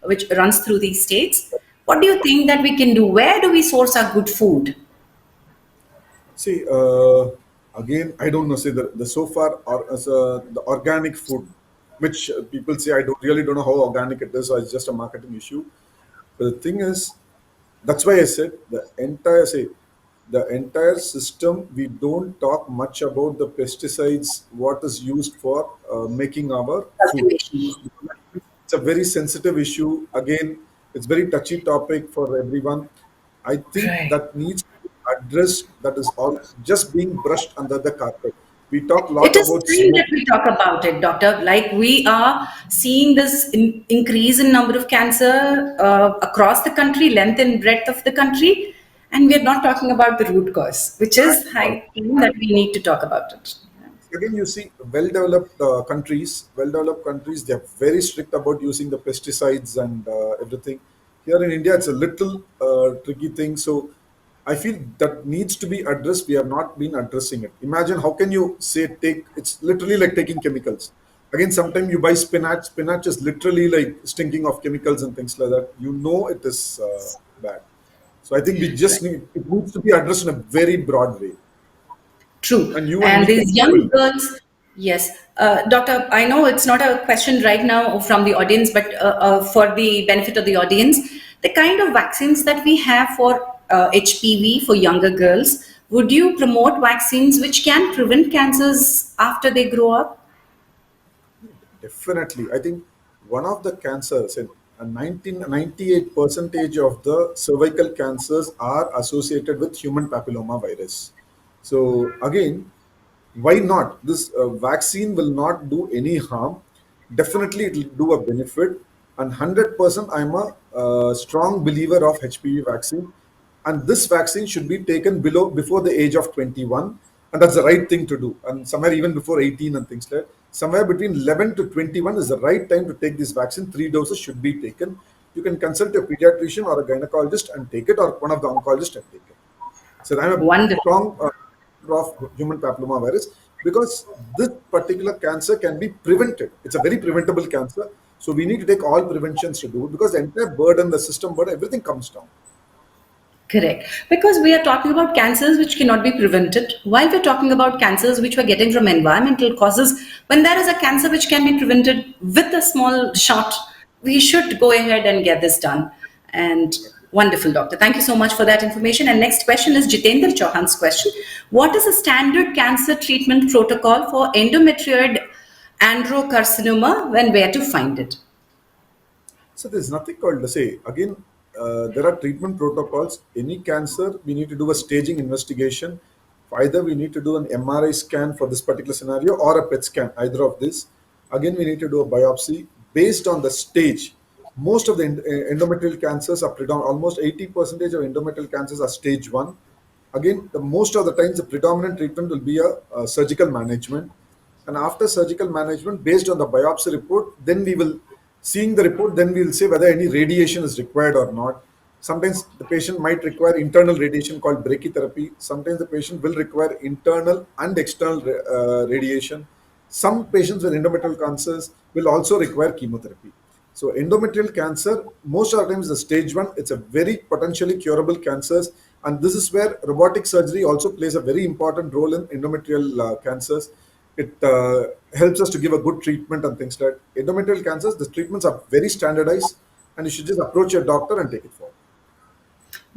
which runs through these states. What do you think that we can do? Where do we source our good food? See, again, I don't know, say the so far or as the organic food, which people say I don't know how organic it is, so it's just a marketing issue. But the thing is, that's why I said the entire system. We don't talk much about the pesticides, what is used for making our food. Cultivation. It's a very sensitive issue. Again, it's very touchy topic for everyone. I think Right. that needs to be addressed. That is all just being brushed under the carpet. We talk a lot It is about time that smoke. we talk about it, doctor. Like we are seeing this increase in number of cancer across the country, length and breadth of the country, and we are not talking about the root cause, which At is all. high time that we need to talk about it. Again, you see well-developed countries, they are very strict about using the pesticides and everything. Here in India, it's a little tricky thing. So I feel that needs to be addressed. We have not been addressing it. Imagine, how can you say, take, it's literally like taking chemicals. Again, sometimes you buy spinach is literally like stinking of chemicals and things like that. You know it is bad. So I think we just need, it needs to be addressed in a very broad way. True. And you and And me these also young will. girls, yes. Doctor, I know it's not a question right now from the audience, but for the benefit of the audience, the kind of vaccines that we have for HPV for younger girls, would you promote vaccines which can prevent cancers after they grow up? Definitely. I think one of the cancers, in a 98 percentage of the cervical cancers are associated with human papilloma virus. So again, why not? This vaccine will not do any harm. Definitely, it will do a benefit. And 100%, I'm a strong believer of HPV vaccine. And this vaccine should be taken before the age of 21. And that's the right thing to do. And somewhere even before 18 and things like that. Somewhere between 11 to 21 is the right time to take this vaccine. 3 doses should be taken. You can consult a pediatrician or a gynecologist and take it, or one of the oncologists and take it. So I'm a Wonderful. strong of human papilloma virus, because this particular cancer can be prevented. It's a very preventable cancer. So we need to take all preventions to do it, because the entire burden, the system burden, everything comes down. Correct. Because we are talking about cancers which cannot be prevented, while we're talking about cancers which we're getting from environmental causes. When there is a cancer which can be prevented with a small shot, we should go ahead and get this done. And wonderful, doctor. Thank you so much for that information. And next question is Jitendra Chauhan's question. What is a standard cancer treatment protocol for endometrioid androcarcinoma, when where to find it? So there's nothing called, say, again, there are treatment protocols. Any cancer, we need to do a staging investigation. Either we need to do an MRI scan for this particular scenario, or a PET scan, either of this. Again, we need to do a biopsy based on the stage. Most of the endometrial cancers are predominant, almost 80% of endometrial cancers are stage 1. Again, the most of the times the predominant treatment will be a surgical management. And after surgical management, based on the biopsy report, then we will, seeing the report, then we will say whether any radiation is required or not. Sometimes the patient might require internal radiation called brachytherapy. Sometimes the patient will require internal and external radiation. Some patients with endometrial cancers will also require chemotherapy. So endometrial cancer, most of the times the stage 1, it's a very potentially curable cancers. And this is where robotic surgery also plays a very important role in endometrial cancers. It helps us to give a good treatment and things like that. Endometrial cancers, the treatments are very standardized, and you should just approach your doctor and take it forward.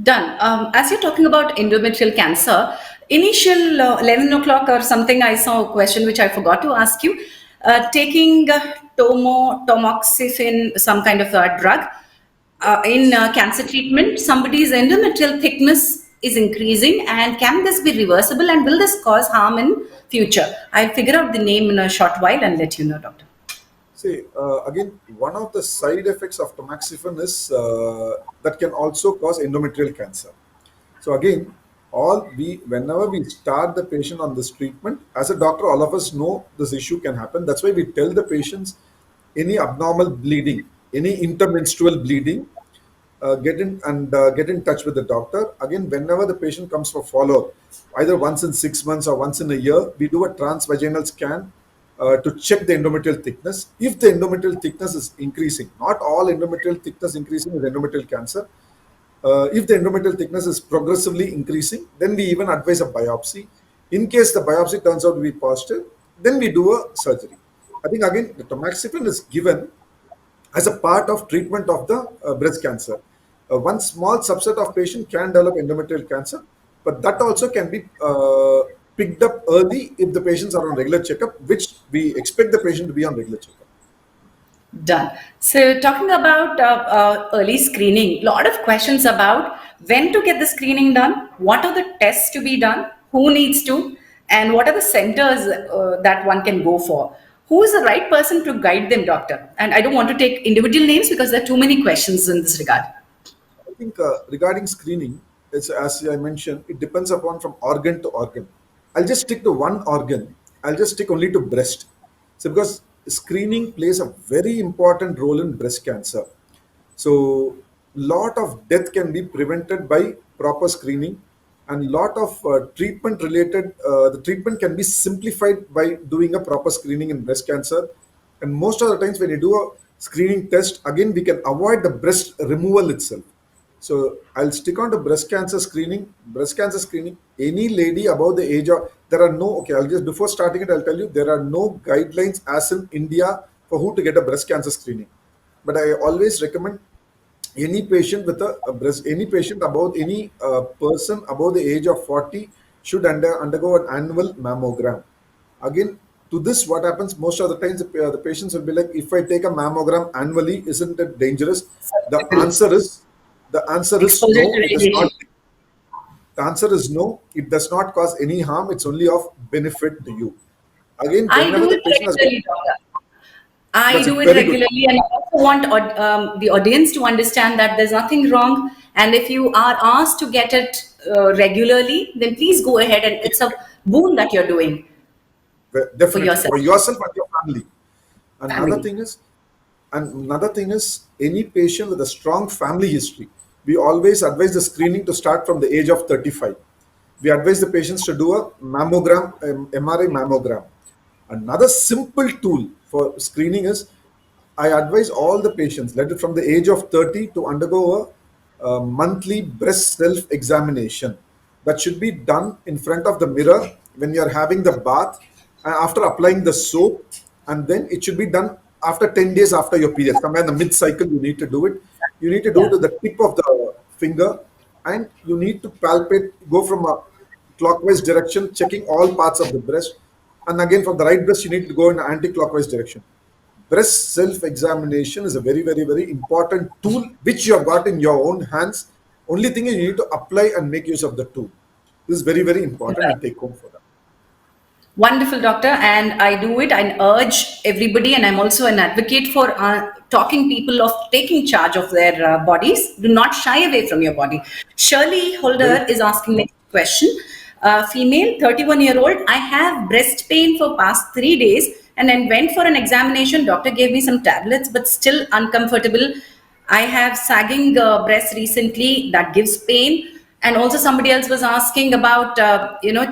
Done. As you're talking about endometrial cancer, initial 11 o'clock or something, I saw a question which I forgot to ask you. Taking tamoxifen, some kind of a drug, in cancer treatment, somebody's endometrial thickness is increasing, and can this be reversible, and will this cause harm in future? I'll figure out the name in a short while and let you know, doctor. See, again, one of the side effects of tamoxifen is that can also cause endometrial cancer. So again, whenever we start the patient on this treatment, as a doctor, all of us know this issue can happen. That's why we tell the patients, any abnormal bleeding, any intermenstrual bleeding, get in touch with the doctor. Again, whenever the patient comes for follow-up, either once in 6 months or once in a year, we do a transvaginal scan to check the endometrial thickness. If the endometrial thickness is increasing, not all endometrial thickness increasing is endometrial cancer. If the endometrial thickness is progressively increasing, then we even advise a biopsy. In case the biopsy turns out to be positive, then we do a surgery. I think again, the tamoxifen is given as a part of treatment of the breast cancer. One small subset of patient can develop endometrial cancer, but that also can be picked up early if the patients are on regular checkup, which we expect the patient to be on regular checkup. Done. So, talking about early screening, lot of questions about when to get the screening done, what are the tests to be done, who needs to, and what are the centers that one can go for. Who is the right person to guide them, doctor? And I don't want to take individual names because there are too many questions in this regard. I think regarding screening, it's, as I mentioned, it depends upon from organ to organ. I'll just stick to one organ. I'll just stick only to breast. So because screening plays a very important role in breast cancer. So lot of death can be prevented by proper screening, and lot of treatment related the treatment can be simplified by doing a proper screening in breast cancer. And most of the times when you do a screening test, again we can avoid the breast removal itself. So I'll stick on to breast cancer screening. Breast cancer screening, any lady above the age of, there are no, okay, I'll just, before starting it, I'll tell you, there are no guidelines as in India for who to get a breast cancer screening. But I always recommend any patient with a breast, any patient about any person above the age of 40 should undergo an annual mammogram. Again, to this, what happens most of the times, the patients will be like, if I take a mammogram annually, isn't it dangerous? The answer is, the answer is Exposure to no, it is radiation. not. The answer is no, it does not cause any harm, it's only of benefit to you. Again, I whenever do the it patient has got, regularly, doctor. I that's do it very good. regularly, and I also want the audience to understand that there's nothing wrong. And if you are asked to get it regularly, then please go ahead, and it's a boon that you're doing for Definitely yourself, for yourself and your family. Another family. thing is, and another thing is, any patient with a strong family history, we always advise the screening to start from the age of 35. We advise the patients to do a mammogram, MRI mammogram. Another simple tool for screening is, I advise all the patients, let it from the age of 30, to undergo a monthly breast self examination. That should be done in front of the mirror when you're having the bath and after applying the soap, and then it should be done after 10 days after your period. Somewhere in the mid cycle, you need to do it. You need to do it Yeah, with the tip of the finger, and you need to palpate, go from a clockwise direction, checking all parts of the breast. And again, from the right breast, you need to go in an anti clockwise direction. Breast self examination is a very, very, very important tool which you have got in your own hands. Only thing is, you need to apply and make use of the tool. This is very, very important, right. and take home for that. Wonderful, doctor. And I do it. I urge everybody, and I'm also an advocate for talking people of taking charge of their bodies. Do not shy away from your body. Shirley Very Holder is asking next question. Female, 31-year-old. I have breast pain for past 3 days, and then went for an examination. Doctor gave me some tablets, but still uncomfortable. I have sagging breast recently that gives pain, and also somebody else was asking about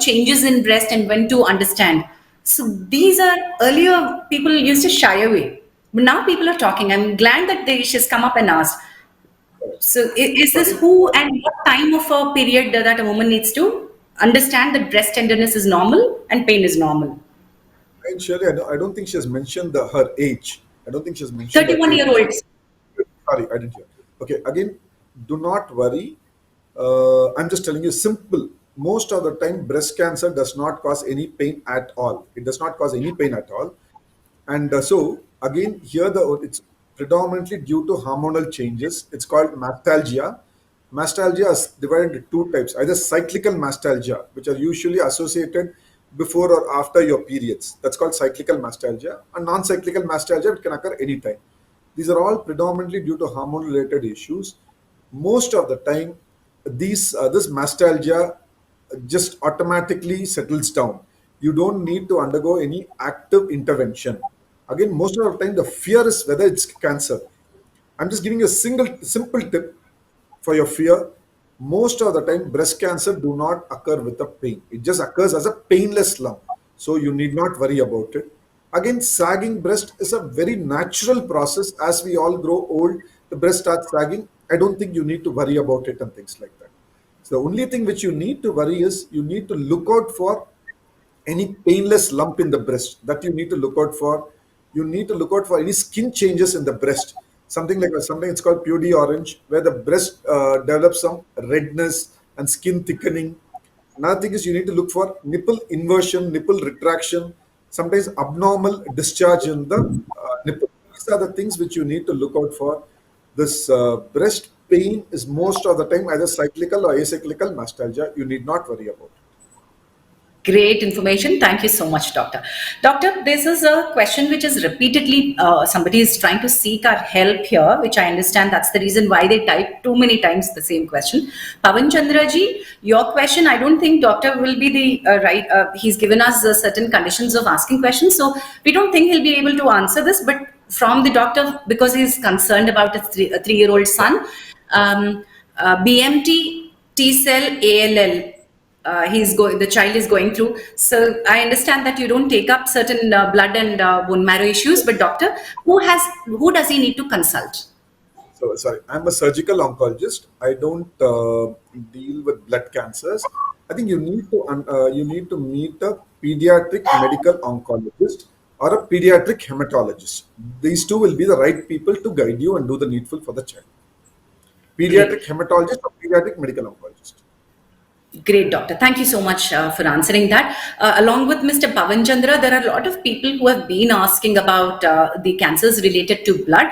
changes in breast and when to understand. So these are, earlier people used to shy away, but now people are talking. I'm glad that she's come up and asked. So is so this again, who and what time of a period that a woman needs to understand that breast tenderness is normal and pain is normal? and Shirley, I don't think she has mentioned her age. I don't think she has mentioned her 31 year age. olds. Sorry, I didn't hear. Okay, again, do not worry. I'm just telling you simple. Most of the time, breast cancer does not cause any pain at all. It does not cause any pain at all. And so again, here it's predominantly due to hormonal changes. It's called mastalgia. Mastalgia is divided into two types: either cyclical mastalgia, which are usually associated before or after your periods. That's called cyclical mastalgia. And non-cyclical mastalgia, it can occur anytime. These are all predominantly due to hormone-related issues. Most of the time, this mastalgia just automatically settles down. You don't need to undergo any active intervention. Again, most of the time, the fear is whether it's cancer. I'm just giving you a simple tip for your fear. Most of the time, breast cancer do not occur with a pain. It just occurs as a painless lump. So you need not worry about it. Again, sagging breast is a very natural process. As we all grow old, the breast starts sagging. I don't think you need to worry about it and things like that. So the only thing which you need to worry is you need to look out for any painless lump in the breast that you need to look out for. You need to look out for any skin changes in the breast. Something like something it's called pudgy orange, where the breast develops some redness and skin thickening. Another thing is you need to look for nipple inversion, nipple retraction, sometimes abnormal discharge in the nipple. These are the things which you need to look out for. This breast pain is most of the time either cyclical or acyclical mastalgia. You need not worry about it. Great information. Thank you so much, Doctor. Doctor, this is a question which is repeatedly, somebody is trying to seek our help here, which I understand that's the reason why they type too many times the same question. Pavan Chandra ji, your question, I don't think Doctor will be the right, he's given us certain conditions of asking questions. So we don't think he'll be able to answer this, but from the doctor, because he's concerned about a three-year-old son, BMT T cell ALL the child is going through. So I understand that you don't take up certain blood and bone marrow issues, but doctor, who does he need to consult? So sorry, I'm a surgical oncologist. I don't deal with blood cancers. I think you need to meet a pediatric medical oncologist or a pediatric hematologist. These two will be the right people to guide you and do the needful for the child. Great. Pediatric hematologist or pediatric medical oncologist. Great, doctor. Thank you so much for answering that. Along with Mr. Pavan Chandra, there are a lot of people who have been asking about the cancers related to blood.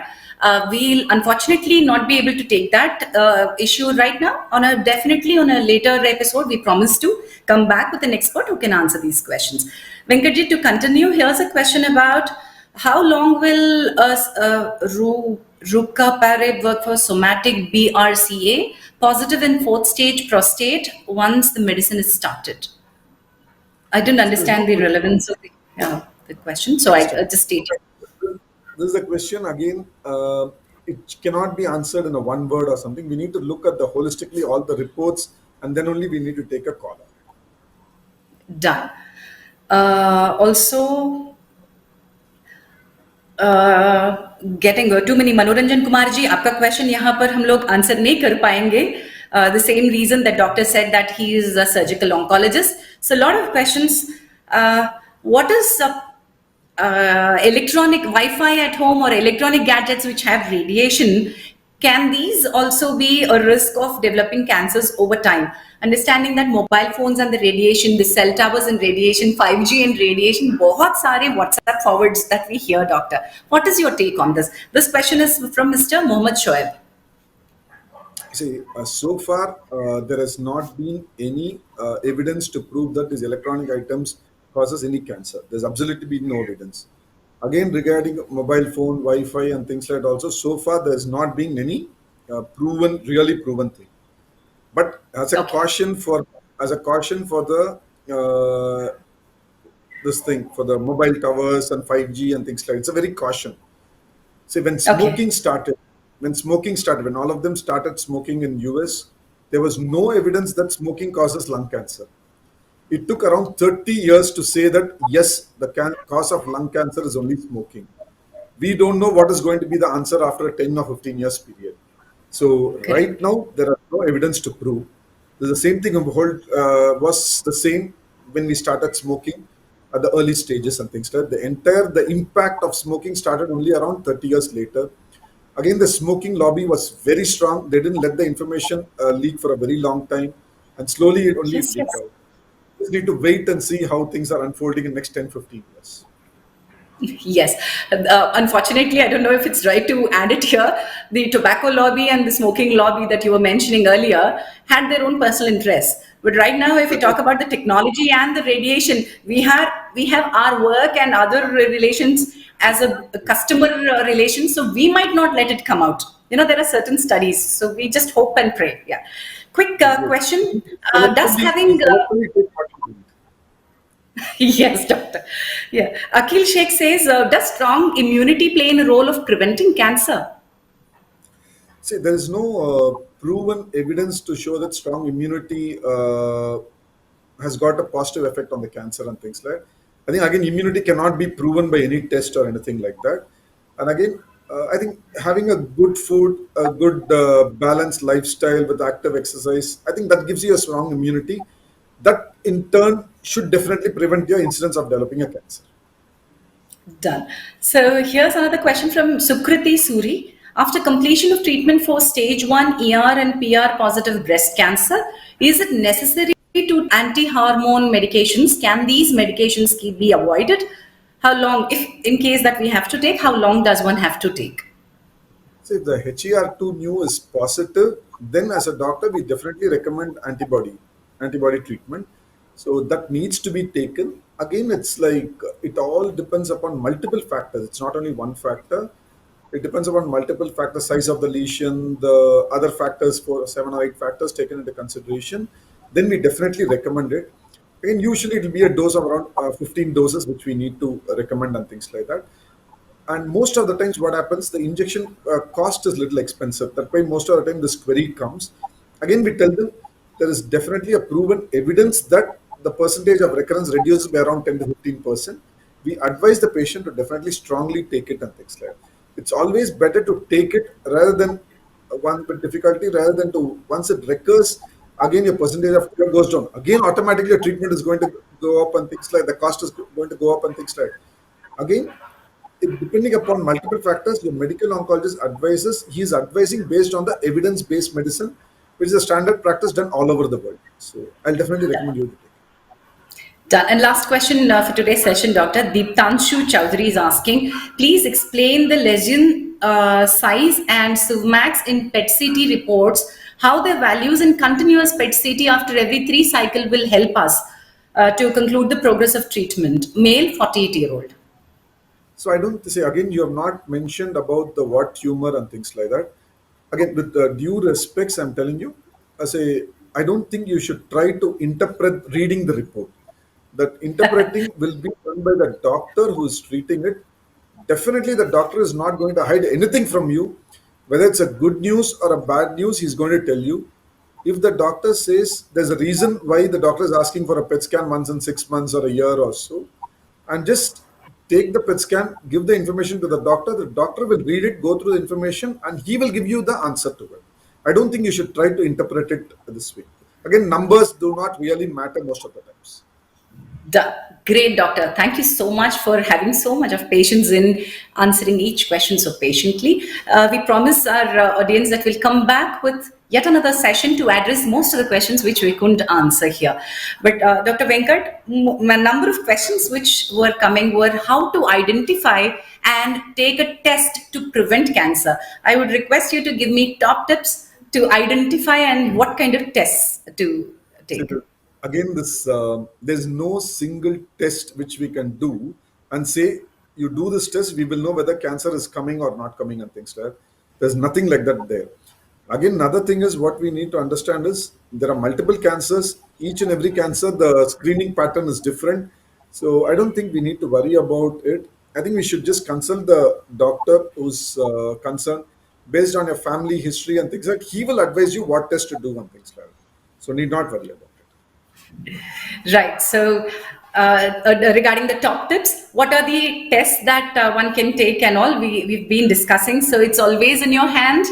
We'll unfortunately not be able to take that issue right now. Definitely on a later episode, we promise to come back with an expert who can answer these questions. Venkatji, to continue, here's a question about how long will rucaparib work for somatic BRCA, positive in fourth stage prostate, once the medicine is started? I didn't So there's no understand the relevance of the question, so I question. just stated. This is a question again. It cannot be answered in a one word or something. We need to look at the holistically all the reports, and then only we need to take a call on it. Done. Also, getting too many Manoranjan Kumar जी आपका question यहाँ पर हम लोग answer नहीं कर पाएंगे the same reason that doctor said that he is a surgical oncologist. So a lot of questions. What is electronic Wi-Fi at home or electronic gadgets which have radiation? Can these also be a risk of developing cancers over time? Understanding that mobile phones and the radiation, the cell towers and radiation, 5G and radiation, बहुत सारे WhatsApp forwards that we hear, doctor. What is your take on this? This question is from Mr. Mohammed Shoaib. See, so far there has not been any evidence to prove that these electronic items causes any cancer. There's absolutely been no evidence. Again, regarding mobile phone, Wi-Fi, and things like that, also so far there's not been any really proven thing. But as a Okay. caution for the this thing for the mobile towers and 5G and things like it's a very caution. See, Okay. when all of them started smoking in US, there was no evidence that smoking causes lung cancer. It took around 30 years to say that yes, the cause of lung cancer is only smoking. We don't know what is going to be the answer after a 10 or 15 years period. So right Correct. now there are no evidence to prove. The same thing was the same when we started smoking at the early stages and things like that. The impact of smoking started only around 30 years later. Again, the smoking lobby was very strong. They didn't let the information leak for a very long time, and slowly it only Yes, leaked yes. out. Just need to wait and see how things are unfolding in next 10, 15 years. Yes. Unfortunately, I don't know if it's right to add it here. The tobacco lobby and the smoking lobby that you were mentioning earlier had their own personal interests. But right now, if we talk about the technology and the radiation, we have our work and other relations as a customer relation, so we might not let it come out. There are certain studies, so we just hope and pray. Yeah. Quick Yes. question: Does Collectively, we having collectively take what we need. Yes, doctor. Yeah. Akhil Sheikh says, does strong immunity play in a role of preventing cancer? See, there is no proven evidence to show that strong immunity has got a positive effect on the cancer and things like. I think again, immunity cannot be proven by any test or anything like that. And again, I think having a good food, a good balanced lifestyle with active exercise, I think that gives you a strong immunity. That in turn should definitely prevent your incidence of developing a cancer. Done. So here's another question from Sukriti Suri. After completion of treatment for stage 1 ER and PR positive breast cancer, is it necessary to anti-hormone medications? Can these medications be avoided? How long, if in case that we have to take, how long does one have to take? So if the HER2 new is positive, then as a doctor, we definitely recommend antibody treatment. So that needs to be taken. Again, it's like it all depends upon multiple factors. It's not only one factor. It depends upon multiple factors, size of the lesion, the other factors, for 7 or 8 factors taken into consideration. Then we definitely recommend it. And usually it will be a dose of around 15 doses, which we need to recommend and things like that. And most of the times what happens, the injection cost is little expensive. That way most of the time this query comes. Again, we tell them there is definitely a proven evidence that the percentage of recurrence reduces by around 10 to 15%. We advise the patient to definitely strongly take it and things like that. It's always better to take it rather than one with difficulty, rather than to once it recurs, again your percentage of cure goes down, again automatically your treatment is going to go up and things like, the cost is going to go up and things like. Again, depending upon multiple factors, your medical oncologist advises, he is advising based on the evidence-based medicine, which is a standard practice done all over the world. So I'll definitely recommend you to take it. Done. And last question for today's session, Dr. Deeptanshu Chowdhury is asking, please explain the lesion size and Suvmax in PET-CT reports, how their values in continuous PET-CT after every 3 cycle will help us to conclude the progress of treatment. Male, 48-year-old. So I don't say, again, you have not mentioned about the what tumor and things like that. Again, with due respects, I'm telling you, I say I don't think you should try to interpret reading the report. That interpreting will be done by the doctor who is treating it. Definitely, the doctor is not going to hide anything from you. Whether it's a good news or a bad news, he's going to tell you. If the doctor says there's a reason why the doctor is asking for a PET scan once in 6 months or a year or so, and just take the PET scan, give the information to the doctor. The doctor will read it, go through the information, and he will give you the answer to it. I don't think you should try to interpret it this way. Again, numbers do not really matter most of the times. Great, doctor. Thank you so much for having so much of patience in answering each question so patiently. We promise our audience that we'll come back with yet another session to address most of the questions which we couldn't answer here. But Dr. Venkat, a number of questions which were coming were how to identify and take a test to prevent cancer. I would request you to give me top tips to identify and what kind of tests to take. So again, this there's no single test which we can do and say you do this test, we will know whether cancer is coming or not coming and things like that. There's nothing like that there. Again, another thing is what we need to understand is there are multiple cancers. Each and every cancer, the screening pattern is different. So I don't think we need to worry about it. I think we should just consult the doctor who's concerned based on your family history and things like that. He will advise you what test to do and things like that. So need not worry about it. Right. So, regarding the top tips, what are the tests that one can take and all? We've been discussing. So, it's always in your hand.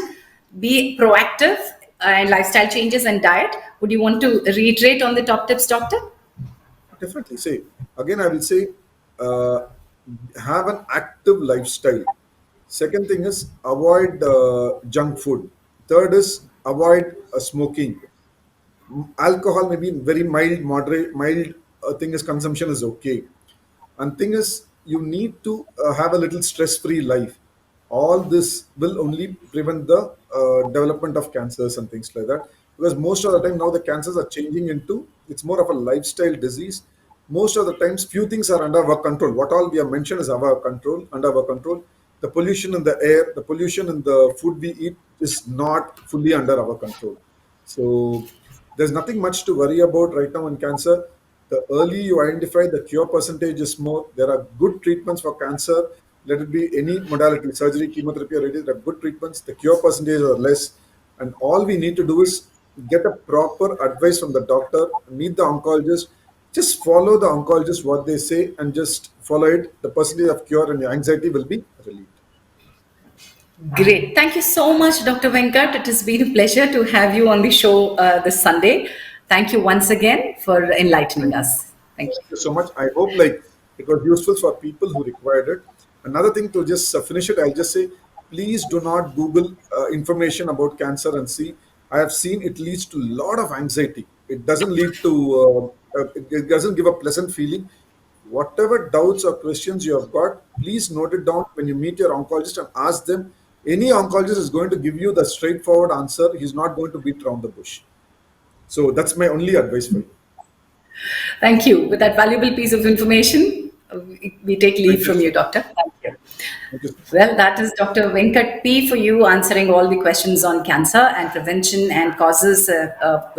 Be proactive and lifestyle changes and diet. Would you want to reiterate on the top tips, doctor? Definitely. Say again, I will say uh, have an active lifestyle. Second thing is avoid junk food. Third is avoid smoking. Alcohol maybe very mild, moderate, mild thing is consumption is okay. And thing is, you need to have a little stress-free life. All this will only prevent the development of cancers and things like that. Because most of the time now the cancers are changing into it's more of a lifestyle disease. Most of the times, few things are under our control. What all we have mentioned is our control, under our control. The pollution in the air, the pollution in the food we eat is not fully under our control. So there's nothing much to worry about right now in cancer. The early you identify, the cure percentage is more. There are good treatments for cancer. Let it be any modality, surgery, chemotherapy, or radiation. There are good treatments. The cure percentage are less. And all we need to do is get a proper advice from the doctor, meet the oncologist, just follow the oncologist what they say and just follow it. The percentage of cure and your anxiety will be relieved. Great. Thank you so much, Dr. Venkat. It has been a pleasure to have you on the show this Sunday. Thank you once again for enlightening us. Thank you. Thank you so much. I hope like it was useful for people who required it. Another thing to just finish it, I'll just say, please do not Google information about cancer and see. I have seen it leads to a lot of anxiety. It doesn't lead to, it doesn't give a pleasant feeling. Whatever doubts or questions you have got, please note it down when you meet your oncologist and ask them. Any oncologist is going to give you the straightforward answer. He's not going to beat around the bush. So that's my only advice for you. Thank you. With that valuable piece of information, we take leave Thank from you. you, Doctor. Thank you. Thank you. Well, that is Dr. Venkat P. for you answering all the questions on cancer and prevention and causes,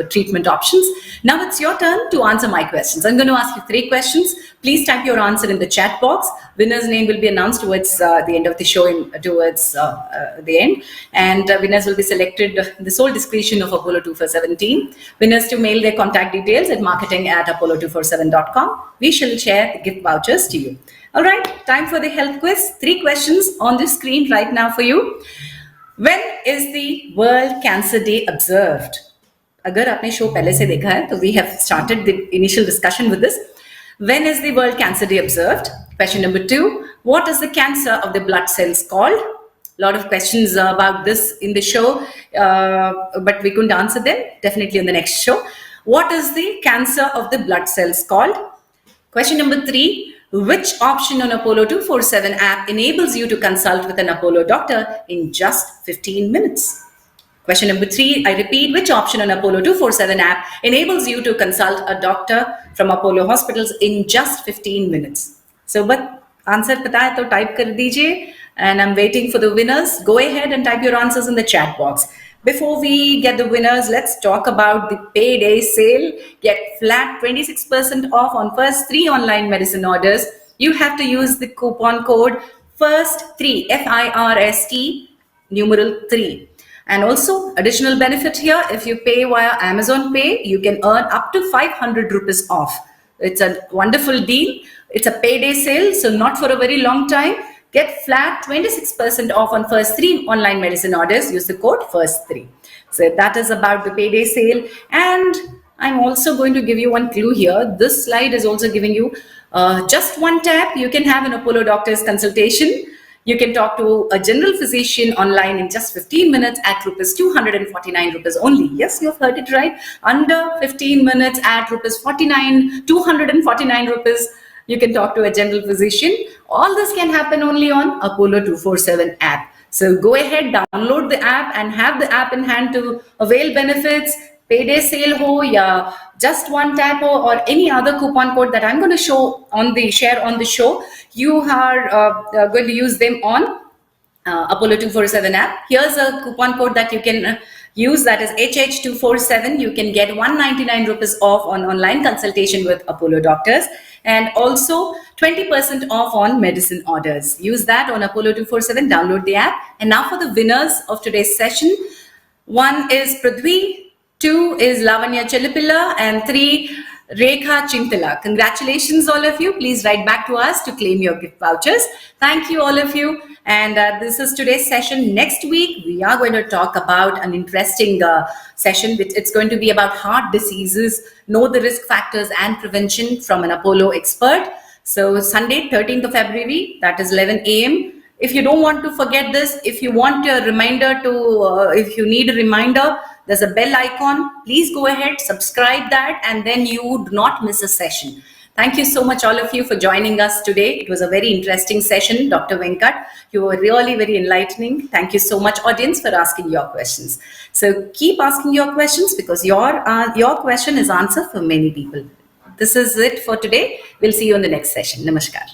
treatment options. Now it's your turn to answer my questions. I'm going to ask you 3 questions. Please type your answer in the chat box. Winner's name will be announced towards the end of the show, towards the end. And winners will be selected the sole discretion of Apollo 247 team. Winners to mail their contact details at marketing@apollo247.com. We shall share the gift vouchers to you. All right, time for the health quiz. 3 questions on the screen right now for you. When is the World Cancer Day observed? अगर आपने show पहले से देखा है, तो we have started the initial discussion with this. When is the World Cancer Day observed? Question number 2. What is the cancer of the blood cells called? A lot of questions about this in the show, but we couldn't answer them. Definitely on the next show. What is the cancer of the blood cells called? Question number 3. Which option on Apollo 247 app enables you to consult with an Apollo doctor in just 15 minutes? Question number 3, I repeat, which option on Apollo 247 app enables you to consult a doctor from Apollo hospitals in just 15 minutes? So, but answer pata hai to type kar dijiye, and I'm waiting for the winners. Go ahead and type your answers in the chat box. Before we get the winners, let's talk about the payday sale. Get flat 26% off on first 3 online medicine orders. You have to use the coupon code FIRST3, FIRST, numeral 3. And also, additional benefit here, if you pay via Amazon Pay, you can earn up to 500 rupees off. It's a wonderful deal. It's a payday sale, so not for a very long time. Get flat 26% off on first 3 online medicine orders. Use the code FIRST3. So that is about the payday sale. And I'm also going to give you one clue here. This slide is also giving you just one tap. You can have an Apollo doctor's consultation. You can talk to a general physician online in just 15 minutes at rupees 249 rupees only. Yes, you've heard it right. Under 15 minutes at rupees 249 rupees. You can talk to a general physician. All this can happen only on Apollo 247 app. So go ahead, download the app and have the app in hand to avail benefits. Payday sale ho ya just one tap ho, or any other coupon code that I'm going to share on the show. You are going to use them on Apollo 247 app. Here's a coupon code that you can use, that is HH247. You can get 199 rupees off on online consultation with Apollo doctors, and also 20% off on medicine orders. Use that on Apollo 247. Download the app. And now for the winners of today's session. 1 is Prithvi, 2 is Lavanya Chalipilla, and 3 Rekha Chintala. Congratulations, all of you. Please write back to us to claim your gift vouchers. Thank you, all of you. And this is today's session. Next week, we are going to talk about an interesting session. It's going to be about heart diseases, know the risk factors and prevention from an Apollo expert. So Sunday, 13th of February, that is 11 a.m. If you don't want to forget this, if you want a reminder if you need a reminder, there's a bell icon. Please go ahead, subscribe that, and then you do not miss a session. Thank you so much, all of you, for joining us today. It was a very interesting session, Dr. Venkat. You were really very enlightening. Thank you so much, audience, for asking your questions. So keep asking your questions, because your question is answer for many people. This is it for today. We'll see you in the next session. Namaskar.